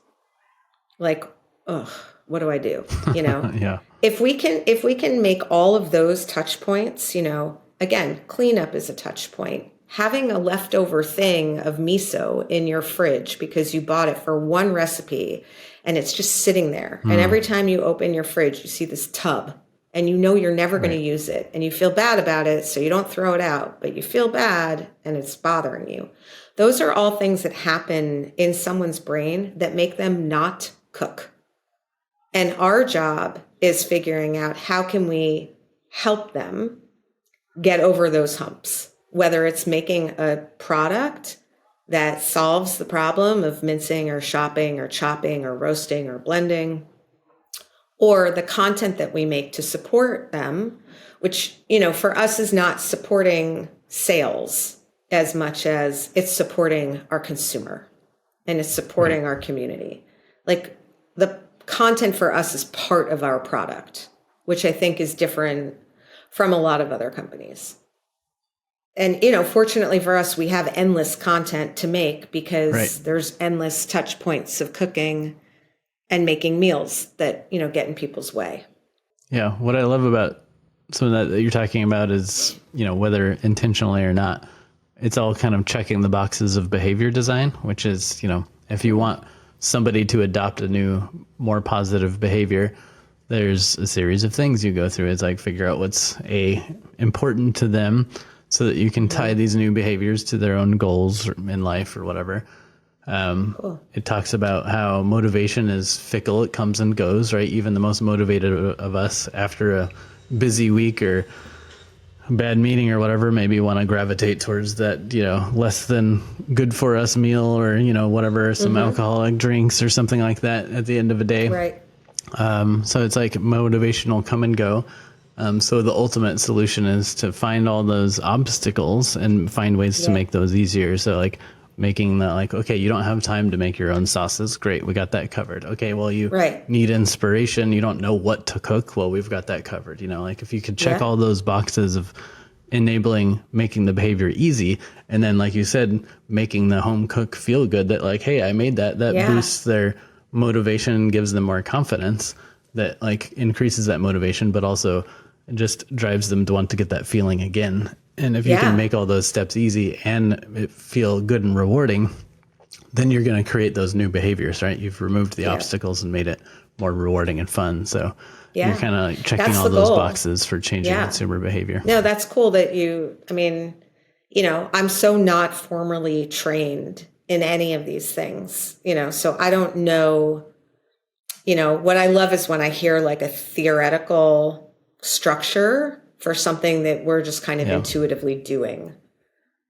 Like, what do I do? Yeah. If we can make all of those touch points, again, cleanup is a touch point. Having a leftover thing of miso in your fridge because you bought it for one recipe and it's just sitting there. And every time you open your fridge, you see this tub and you're never going to use it. And you feel bad about it, so you don't throw it out, but you feel bad and it's bothering you. Those are all things that happen in someone's brain that make them not cook. And our job is figuring out how can we help them get over those humps, whether it's making a product that solves the problem of mincing or shopping or chopping or roasting or blending, or the content that we make to support them, which, for us is not supporting sales as much as it's supporting our consumer and it's supporting our community. Like the content for us is part of our product, which I think is different from a lot of other companies. And, fortunately for us, we have endless content to make because there's endless touch points of cooking and making meals that, get in people's way. Yeah. What I love about some of that you're talking about is, whether intentionally or not, it's all kind of checking the boxes of behavior design, which is, if you want somebody to adopt a new, more positive behavior, there's a series of things you go through. It's like figure out what's important to them so that you can tie these new behaviors to their own goals in life or whatever. Cool. It talks about how motivation is fickle. It comes and goes, right? Even the most motivated of us after a busy week or a bad meeting or whatever, maybe want to gravitate towards that, less than good for us meal or, whatever, some alcoholic drinks or something like that at the end of a day. Right. So it's like motivation will come and go. So the ultimate solution is to find all those obstacles and find ways to make those easier. So like making that like, okay, you don't have time to make your own sauces. Great. We got that covered. Okay. Well, you need inspiration. You don't know what to cook. Well, we've got that covered. Like if you could check all those boxes of enabling, making the behavior easy. And then, like you said, making the home cook feel good that like, hey, I made that boosts their motivation, gives them more confidence, that like increases that motivation, but also just drives them to want to get that feeling again. And if you can make all those steps easy and it feel good and rewarding, then you're going to create those new behaviors, right? You've removed the obstacles and made it more rewarding and fun. So you're kind of like checking all those boxes for changing consumer behavior. No, that's cool that I'm so not formally trained in any of these things, so I don't know, what I love is when I hear like a theoretical structure for something that we're just kind of intuitively doing.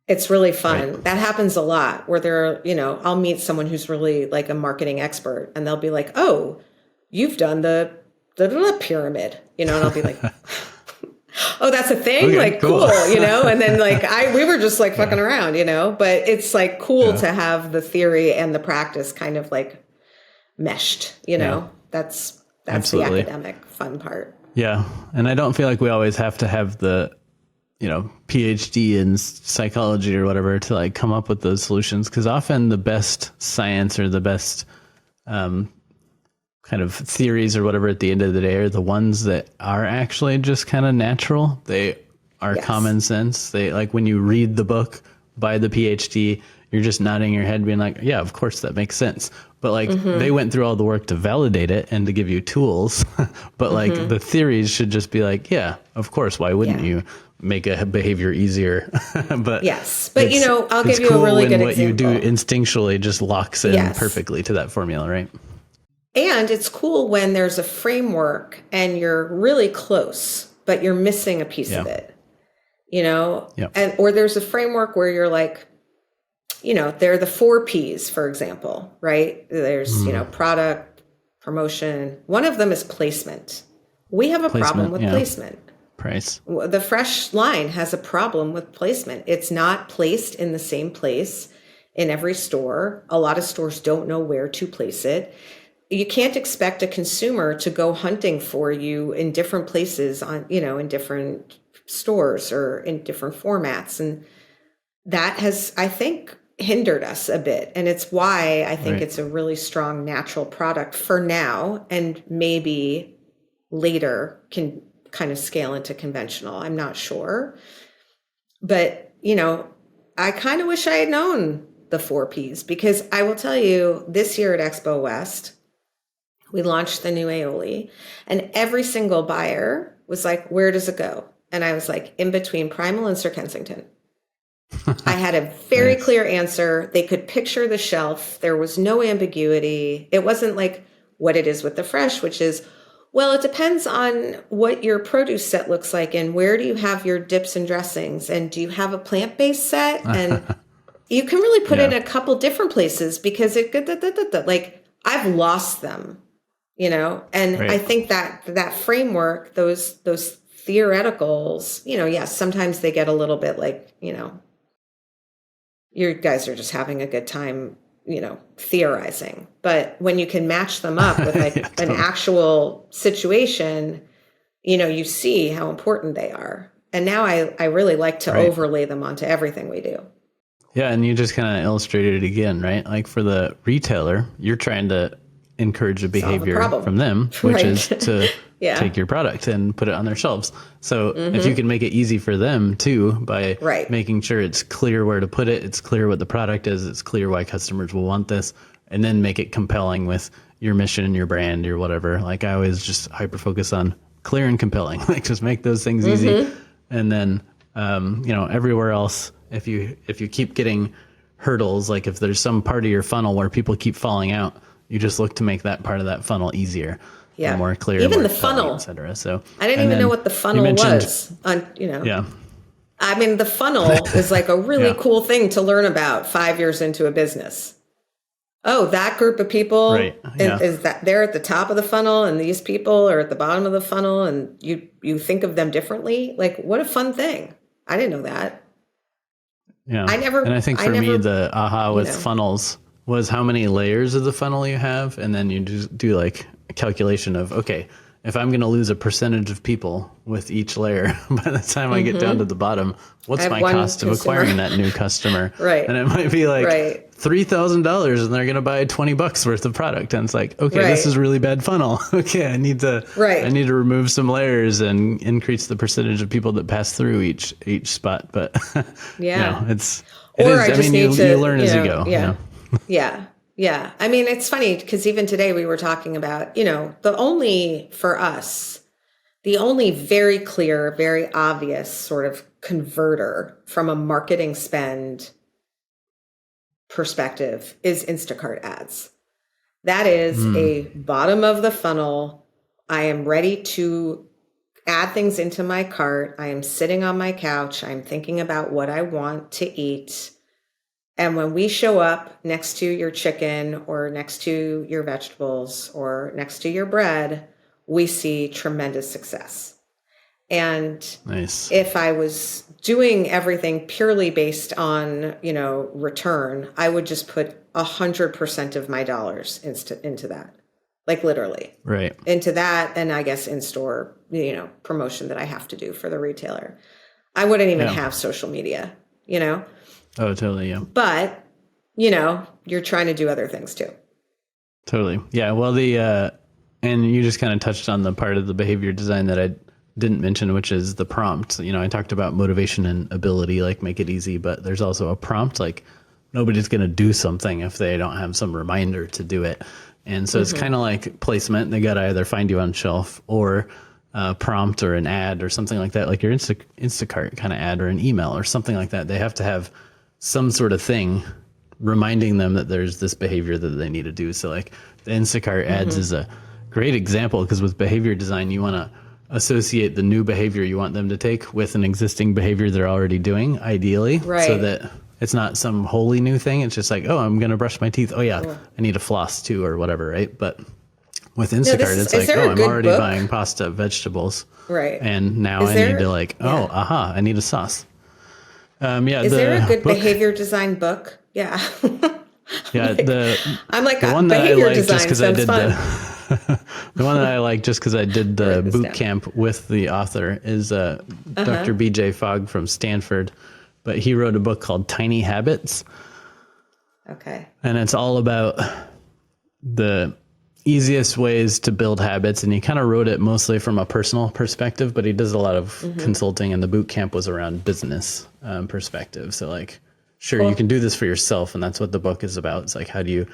It's really fun. Right. That happens a lot where I'll meet someone who's really like a marketing expert and they'll be like, oh, you've done the pyramid, and I'll be like, oh, that's a thing. Okay, like, cool. And then like, we were just like fucking around, but it's like cool to have the theory and the practice kind of like meshed, that's Absolutely. The academic fun part. Yeah. And I don't feel like we always have to have the, PhD in psychology or whatever to like come up with those solutions. Because often the best science or the best kind of theories or whatever at the end of the day are the ones that are actually just kind of natural. They are common sense. They like when you read the book by the PhD, you're just nodding your head being like, yeah, of course that makes sense. But like they went through all the work to validate it and to give you tools. But like the theories should just be like, yeah, of course. Why wouldn't you make a behavior easier? But yes, but I'll give you a really good what example. you do instinctually just locks in perfectly to that formula, right? And it's cool when there's a framework and you're really close, but you're missing a piece of it, and or there's a framework where you're like, they're the 4 Ps, for example, right? There's, product, promotion. One of them is placement. We have a problem with placement. Price. The Fresh line has a problem with placement. It's not placed in the same place in every store. A lot of stores don't know where to place it. You can't expect a consumer to go hunting for you in different places in different stores or in different formats. And that has, I think, hindered us a bit. And it's why I think it's a really strong natural product for now, and maybe later can kind of scale into conventional. I'm not sure. But, I kind of wish I had known the 4 Ps, because I will tell you, this year at Expo West, we launched the new aioli, and every single buyer was like, where does it go? And I was like, in between Primal and Sir Kensington. I had a very clear answer. They could picture the shelf. There was no ambiguity. It wasn't like what it is with the Fresh, which is, well, it depends on what your produce set looks like and where do you have your dips and dressings, and do you have a plant-based set? And you can really put it in a couple different places, because like I've lost them, and I think that framework, those theoreticals, yes, sometimes they get a little bit like, you guys are just having a good time, theorizing. But when you can match them up with like an actual situation, you see how important they are. And now I really like to overlay them onto everything we do. Yeah. And you just kind of illustrated it again, right? Like for the retailer, you're trying to encourage a behavior from them, which is to take your product and put it on their shelves. So if you can make it easy for them too, by making sure it's clear where to put it, it's clear what the product is, it's clear why customers will want this, and then make it compelling with your mission, your brand, your whatever. Like I always just hyper focus on clear and compelling, like just make those things easy. And then, everywhere else, if you keep getting hurdles, like if there's some part of your funnel where people keep falling out, you just look to make that part of that funnel easier. Yeah. More clear. Even the funnel, et cetera. So I didn't even know what the funnel was. Yeah. I mean, the funnel is like a really cool thing to learn about 5 years into a business. Oh, that group of people is that they're at the top of the funnel, and these people are at the bottom of the funnel, and you think of them differently. Like, what a fun thing! I didn't know that. Yeah, and I think for me, the aha with funnels was how many layers of the funnel you have, and then you just do like a calculation of, okay, if I'm going to lose a percentage of people with each layer, by the time I get down to the bottom, what's my cost of acquiring that new customer? And it might be like $3,000, and they're going to buy $20 worth of product. And it's like, okay, this is a really bad funnel. Okay, I need to remove some layers and increase the percentage of people that pass through each spot. But you learn as you go. Yeah. I mean, it's funny because even today we were talking about, the only very clear, very obvious sort of converter from a marketing spend perspective is Instacart ads. That is a bottom of the funnel. I am ready to add things into my cart. I am sitting on my couch. I'm thinking about what I want to eat. And when we show up next to your chicken or next to your vegetables or next to your bread, we see tremendous success. And if I was doing everything purely based on, return, I would just put 100% of my dollars into that. like literally. Right. Into that, and I guess in-store, promotion that I have to do for the retailer. I wouldn't even have social media, Oh, totally. Yeah. But, you're trying to do other things too. Totally. Yeah. Well, and you just kind of touched on the part of the behavior design that I didn't mention, which is the prompt. I talked about motivation and ability, like make it easy, but there's also a prompt, like nobody's going to do something if they don't have some reminder to do it. And so it's kind of like placement. They got to either find you on shelf or a prompt or an ad or something like that, like your Instacart kind of ad or an email or something like that. They have to have some sort of thing reminding them that there's this behavior that they need to do. So like the Instacart ads is a great example, because with behavior design, you want to associate the new behavior you want them to take with an existing behavior they're already doing, ideally, so that it's not some wholly new thing. It's just like, oh, I'm going to brush my teeth. Oh yeah, I need a floss too, or whatever, right? But with Instacart, it's like, oh, I'm already buying pasta, vegetables. Right. And now I need to like, I need a sauce. Is there a good behavior design book? Yeah. Yeah. I'm like, the one that I like just because I did fun. the one that I like just because I did the boot camp with the author is Dr. BJ Fogg from Stanford, but he wrote a book called Tiny Habits. Okay. And it's all about the easiest ways to build habits. And he kind of wrote it mostly from a personal perspective, but he does a lot of consulting, and the boot camp was around business perspective. So like, sure, you can do this for yourself. And that's what the book is about. It's like, how do you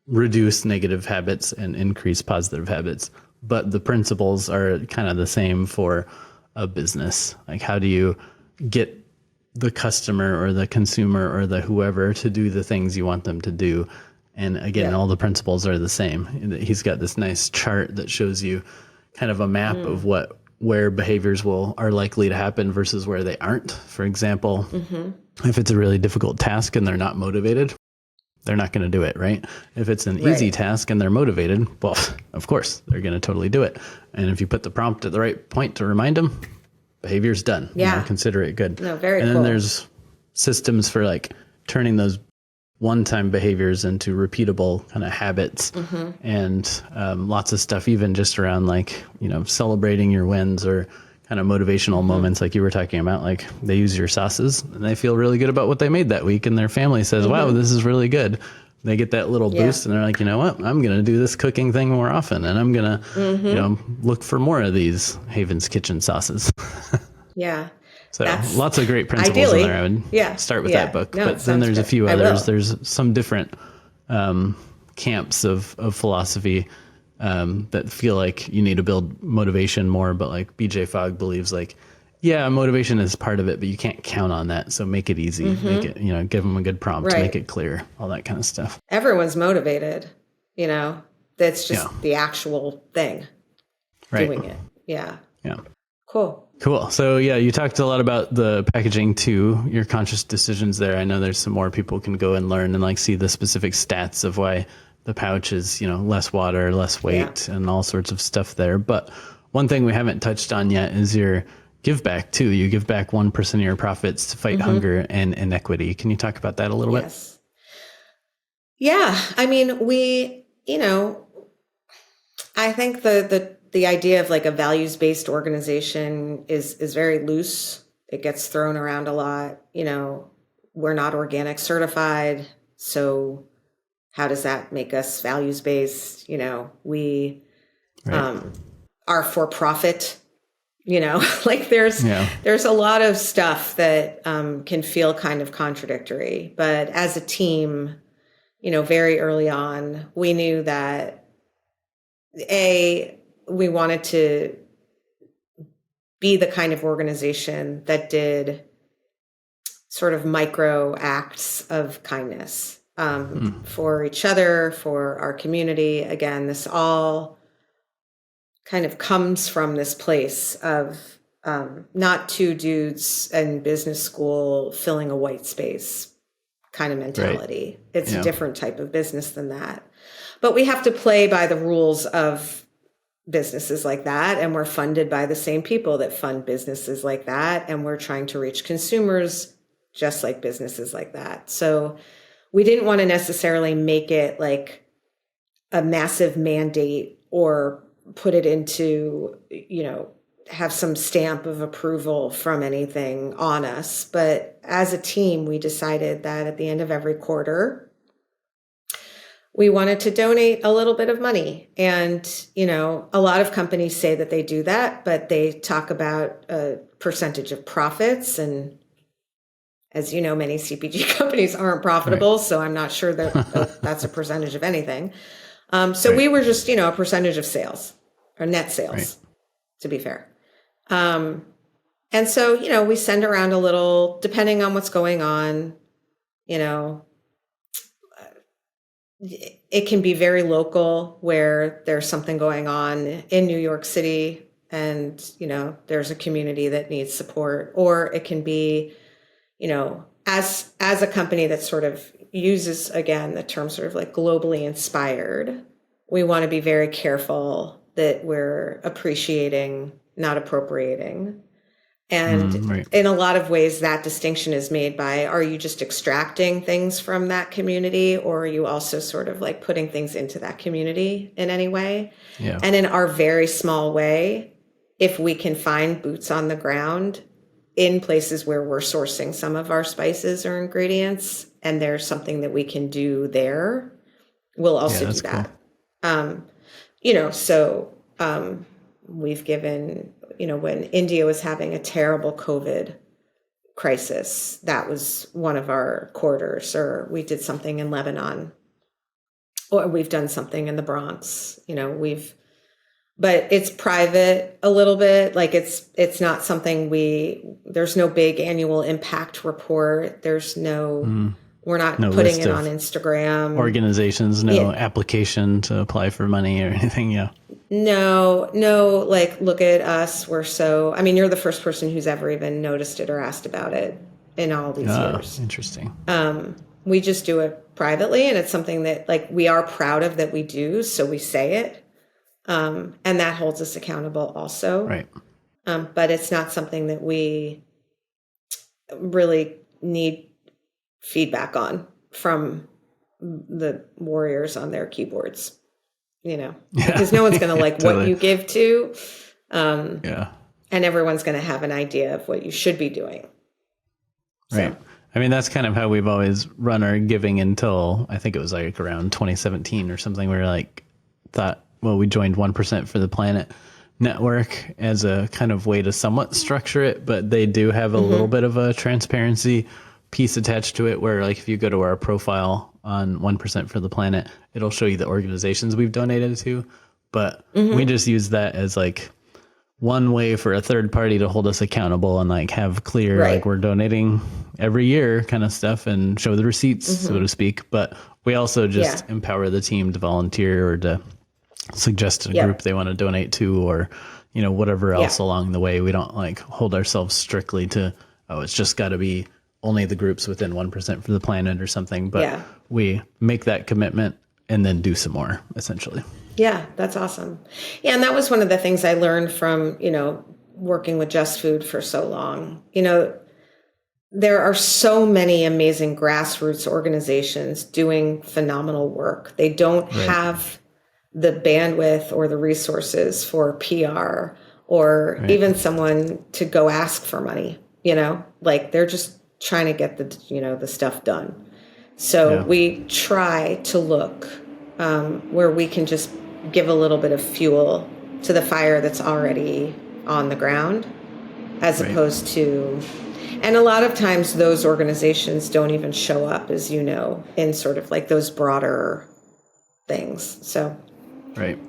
reduce negative habits and increase positive habits? But the principles are kind of the same for a business. Like, how do you get the customer or the consumer or the whoever to do the things you want them to do? And again, all the principles are the same. He's got this nice chart that shows you kind of a map of where behaviors are likely to happen versus where they aren't. For example, if it's a really difficult task and they're not motivated, they're not going to do it, right? If it's an easy task and they're motivated, well, of course, they're going to totally do it. And if you put the prompt at the right point to remind them, behavior's done. Yeah. Consider it good. No, very cool. And then there's systems for like turning those one-time behaviors into repeatable kind of habits, and lots of stuff, even just around like, celebrating your wins or kind of motivational moments like you were talking about. Like, they use your sauces and they feel really good about what they made that week, and their family says, wow, this is really good. They get that little boost and they're like, you know what, I'm going to do this cooking thing more often, and I'm going to, look for more of these Haven's Kitchen sauces. Yeah. So lots of great principles in there. I would start with that book. No, but then there's a few others. There's some different camps of philosophy that feel like you need to build motivation more. But like BJ Fogg believes like, motivation is part of it, but you can't count on that. So make it easy. Make it, give them a good prompt, make it clear, all that kind of stuff. Everyone's motivated, that's just the actual thing. Doing it. Yeah. Yeah. Cool. So you talked a lot about the packaging too, your conscious decisions there. I know there's some more people can go and learn and like see the specific stats of why the pouch is, less water, less weight, and all sorts of stuff there. But one thing we haven't touched on yet is your give back too. You give back 1% of your profits to fight hunger and inequity. Can you talk about that a little bit? Yeah. I mean, I think the idea of like a values-based organization is very loose. It gets thrown around a lot. We're not organic certified. So how does that make us values-based? We are for profit, like there's a lot of stuff that can feel kind of contradictory. But as a team, very early on, we knew that we wanted to be the kind of organization that did sort of micro acts of kindness for each other, for our community. Again, this all kind of comes from this place of not two dudes in business school filling a white space kind of mentality. It's a different type of business than that. But we have to play by the rules of businesses like that. And we're funded by the same people that fund businesses like that. And we're trying to reach consumers just like businesses like that. So we didn't want to necessarily make it like a massive mandate or put it into, have some stamp of approval from anything on us. But as a team, we decided that at the end of every quarter, we wanted to donate a little bit of money. And, a lot of companies say that they do that, but they talk about a percentage of profits. And as you know, many CPG companies aren't profitable. Right. So I'm not sure that that's a percentage of anything. So we were just, a percentage of sales or net sales, to be fair. And so, we send around a little, depending on what's going on, it can be very local where there's something going on in New York City and, there's a community that needs support, or it can be, as a company that sort of uses, again, the term sort of like globally inspired, we want to be very careful that we're appreciating, not appropriating. And in a lot of ways, that distinction is made by, are you just extracting things from that community, or are you also sort of like putting things into that community in any way? Yeah. And in our very small way, if we can find boots on the ground in places where we're sourcing some of our spices or ingredients, and there's something that we can do there, we'll also do that. Cool. We've given, when India was having a terrible COVID crisis, that was one of our quarters, or we did something in Lebanon, or we've done something in the Bronx, but it's private a little bit. Like it's not something there's no big annual impact report. There's we're not putting it on Instagram. Organizations, application to apply for money or anything. Yeah. No, like, look at us. You're the first person who's ever even noticed it or asked about it in all these years. Interesting. We just do it privately, and it's something that like we are proud of that we do. So we say it. And that holds us accountable also. Right. But it's not something that we really need feedback on from the warriors on their keyboards, because no one's going to like what you give to. And everyone's going to have an idea of what you should be doing. Right. So. That's kind of how we've always run our giving until I think it was like around 2017 or something. We were like, we joined 1% for the Planet Network as a kind of way to somewhat structure it, but they do have a little bit of a transparency piece attached to it where like if you go to our profile on 1% for the Planet, it'll show you the organizations we've donated to, but we just use that as like one way for a third party to hold us accountable and like have clear, like we're donating every year kind of stuff and show the receipts, so to speak. But we also just empower the team to volunteer or to suggest a group they want to donate to, or, whatever else along the way. We don't like hold ourselves strictly to, it's just got to be only the groups within 1% for the Planet or something, but we make that commitment and then do some more, essentially. Yeah, that's awesome. Yeah, and that was one of the things I learned from, working with Just Food for so long. There are so many amazing grassroots organizations doing phenomenal work. They don't have the bandwidth or the resources for PR or even someone to go ask for money, like they're just trying to get the stuff done. So we try to look where we can just give a little bit of fuel to the fire that's already on the ground, as opposed to, and a lot of times those organizations don't even show up, as in sort of like those broader things. So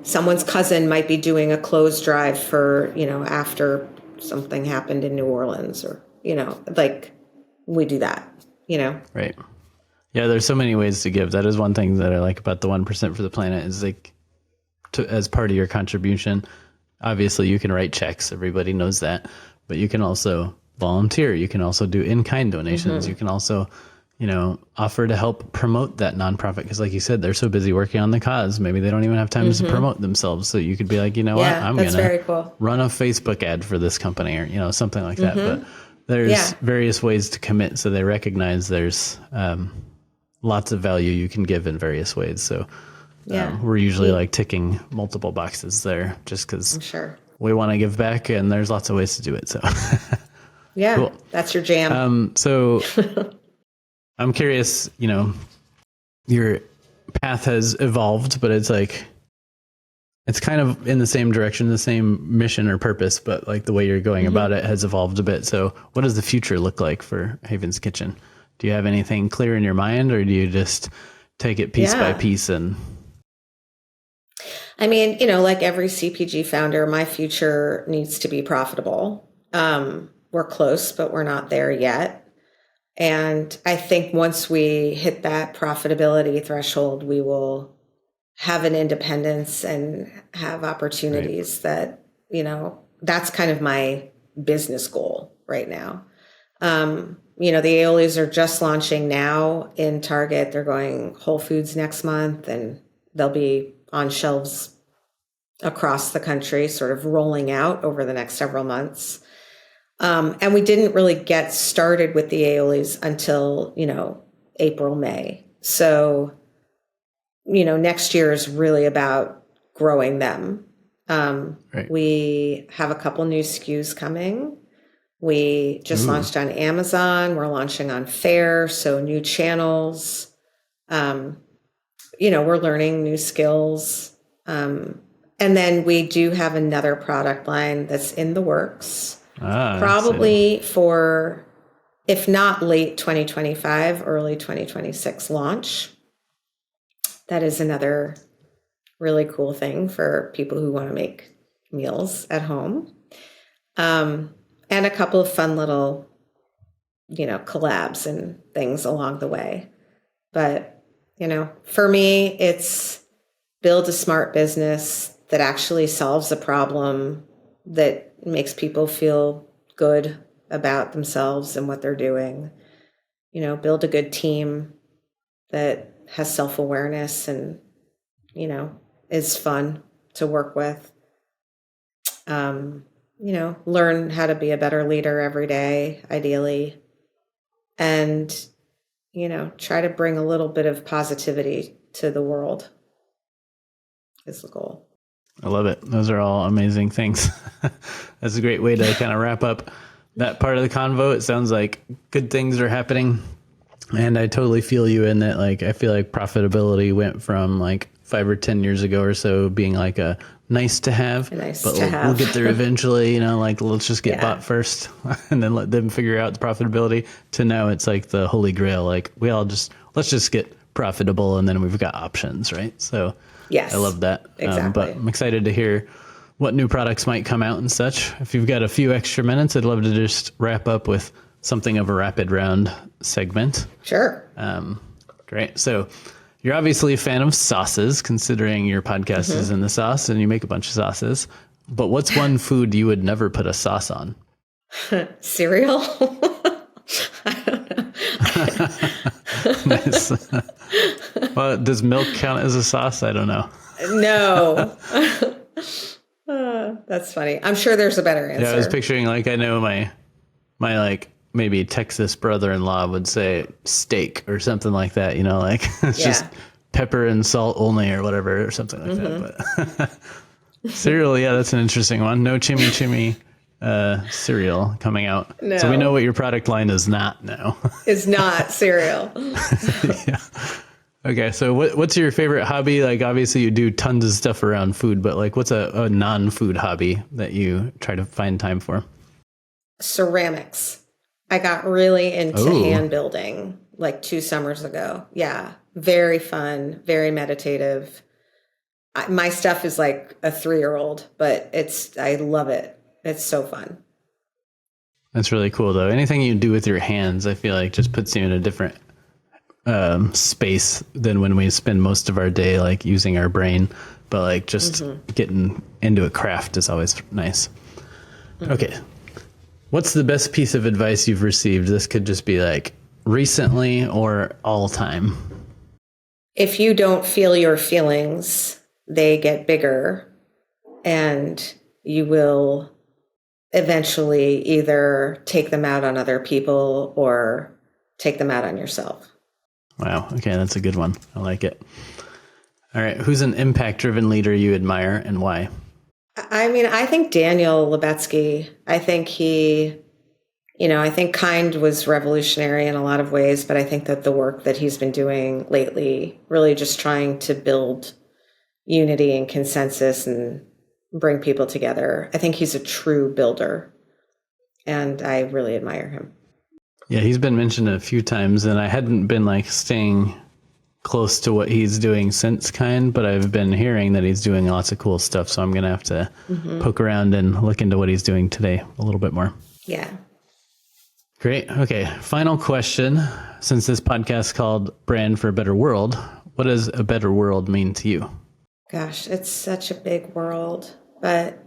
someone's cousin might be doing a clothes drive for, after something happened in New Orleans, or, like we do that, Right. Yeah, there's so many ways to give. That is one thing that I like about the 1% for the Planet is like, as part of your contribution, obviously you can write checks. Everybody knows that, but you can also volunteer. You can also do in-kind donations. You can also, offer to help promote that nonprofit. Because like you said, they're so busy working on the cause. Maybe they don't even have time to promote themselves. So you could be like, what? I'm going to run a Facebook ad for this company, or, something like that. But there's various ways to commit. So they recognize there's lots of value you can give in various ways. So Yeah. We're usually like ticking multiple boxes there just because I'm sure. we want to give back and there's lots of ways to do it. So Yeah, cool. that's your jam. So I'm curious, your path has evolved, but it's like, it's kind of in the same direction, the same mission or purpose, but like the way you're going about it has evolved a bit. So what does the future look like for Haven's Kitchen? Do you have anything clear in your mind, or do you just take it piece by piece? And I mean, like every CPG founder, my future needs to be profitable. We're close, but we're not there yet. And I think once we hit that profitability threshold, we will have an independence and have opportunities that, that's kind of my business goal right now. The aiolis are just launching now in Target. They're going Whole Foods next month, and they'll be on shelves across the country, sort of rolling out over the next several months. And we didn't really get started with the aiolis until, April, May. So, next year is really about growing them. Right. We have a couple new SKUs coming. We just launched on Amazon. We're launching on Faire, so new channels. We're learning new skills. And then we do have another product line that's in the works. Probably for, if not late 2025, early 2026 launch. That is another really cool thing for people who want to make meals at home. And a couple of fun little, collabs and things along the way. But, for me, it's build a smart business that actually solves a problem that makes people feel good about themselves and what they're doing. Build a good team that has self-awareness and, is fun to work with. Learn how to be a better leader every day, ideally. And, try to bring a little bit of positivity to the world is the goal. I love it. Those are all amazing things. That's a great way to kind of wrap up that part of the convo. It sounds like good things are happening. And I totally feel you in that. Like, I feel like profitability went from like 5 or 10 years ago or so being like a nice to have, we'll get there eventually, let's just get bought first and then let them figure out the profitability, to now it's like the holy grail. Like, let's just get profitable and then we've got options. Right. So yes, I love that. Exactly. But I'm excited to hear what new products might come out and such. If you've got a few extra minutes, I'd love to just wrap up with something of a rapid round segment. Sure. Great. So you're obviously a fan of sauces, considering your podcast is in the sauce and you make a bunch of sauces. But what's one food you would never put a sauce on? Cereal. I don't know. Nice. Well, does milk count as a sauce? I don't know. No. That's funny. I'm sure there's a better answer. Yeah, I was picturing, like, I know my like maybe Texas brother-in-law would say steak or something like that, like it's just pepper and salt only or whatever or something like that. But cereal, yeah, that's an interesting one. No chimmy cereal coming out. No. So we know what your product line is not now. It's not cereal. Yeah. Okay, so what's your favorite hobby? Like, obviously you do tons of stuff around food, but like, what's a non-food hobby that you try to find time for? Ceramics. I got really into hand building like 2 summers ago. Yeah. Very fun, very meditative. My stuff is like a 3-year-old, but I love it. It's so fun. That's really cool though. Anything you do with your hands, I feel like just puts you in a different space than when we spend most of our day like using our brain, but like just getting into a craft is always nice. Okay. What's the best piece of advice you've received? This could just be like recently or all time. If you don't feel your feelings, they get bigger and you will eventually either take them out on other people or take them out on yourself. Wow. Okay. That's a good one. I like it. All right. Who's an impact-driven leader you admire and why? I mean, I think Daniel Lubetzky, I think I think Kind was revolutionary in a lot of ways, but I think that the work that he's been doing lately, really just trying to build unity and consensus and bring people together. I think he's a true builder, and I really admire him. Yeah, he's been mentioned a few times, and I hadn't been staying close to what he's doing since Kind, but I've been hearing that he's doing lots of cool stuff. So I'm going to have to poke around and look into what he's doing today a little bit more. Yeah. Great. Okay. Final question. Since this podcast is called Brand for a Better World, what does a better world mean to you? Gosh, it's such a big world, but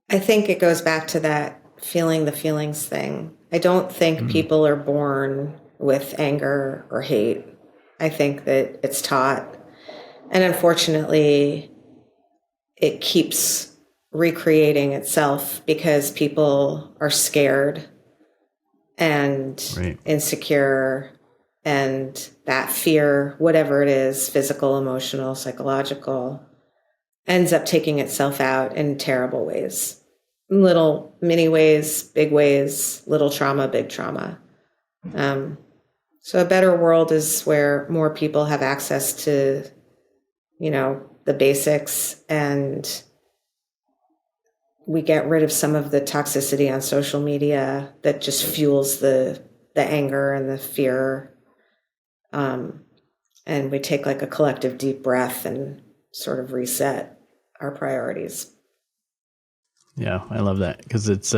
I think it goes back to that feeling the feelings thing. I don't think people are born with anger or hate. I think that it's taught. And unfortunately, it keeps recreating itself because people are scared and insecure, and that fear, whatever it is, physical, emotional, psychological, ends up taking itself out in terrible ways. Little mini ways, big ways, little trauma, big trauma. So a better world is where more people have access to, the basics, and we get rid of some of the toxicity on social media that just fuels the anger and the fear. And we take a collective deep breath and sort of reset our priorities. Yeah, I love that because it's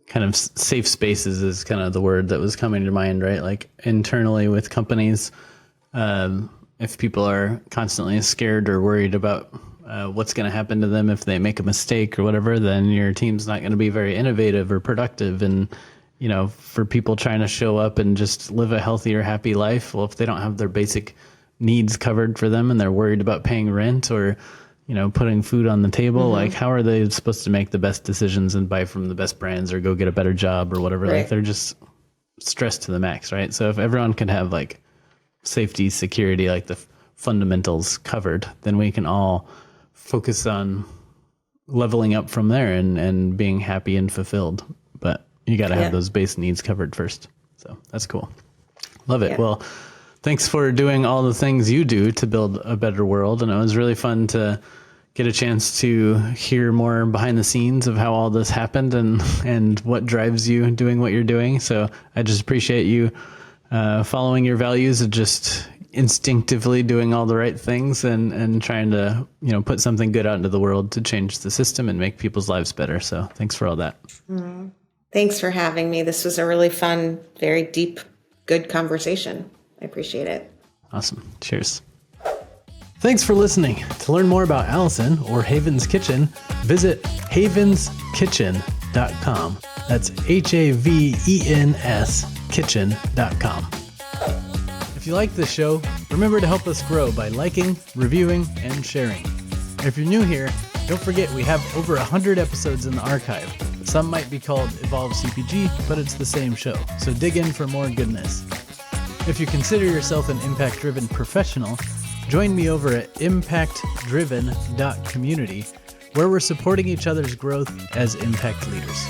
kind of safe spaces is kind of the word that was coming to mind, right? Internally with companies, if people are constantly scared or worried about what's going to happen to them if they make a mistake or whatever, then your team's not going to be very innovative or productive. And, for people trying to show up and just live a healthier, happy life, well, if they don't have their basic needs covered for them and they're worried about paying rent or putting food on the table, how are they supposed to make the best decisions and buy from the best brands or go get a better job or whatever? Right. They're just stressed to the max, right? So if everyone can have safety, security, the fundamentals covered, then we can all focus on leveling up from there and being happy and fulfilled. But you got to have those base needs covered first. So that's cool. Love it. Yeah. Well, thanks for doing all the things you do to build a better world. And it was really fun to get a chance to hear more behind the scenes of how all this happened and what drives you doing what you're doing. So I just appreciate you following your values and just instinctively doing all the right things and trying to, put something good out into the world to change the system and make people's lives better. So thanks for all that. Thanks for having me. This was a really fun, very deep, good conversation. I appreciate it. Awesome. Cheers. Thanks for listening. To learn more about Alison or Haven's Kitchen, visit havenskitchen.com. That's HAVENS kitchen.com. If you like this show, remember to help us grow by liking, reviewing, and sharing. If you're new here, don't forget we have over 100 episodes in the archive. Some might be called Evolve CPG, but it's the same show, so dig in for more goodness. If you consider yourself an impact-driven professional, join me over at impactdriven.community, where we're supporting each other's growth as impact leaders.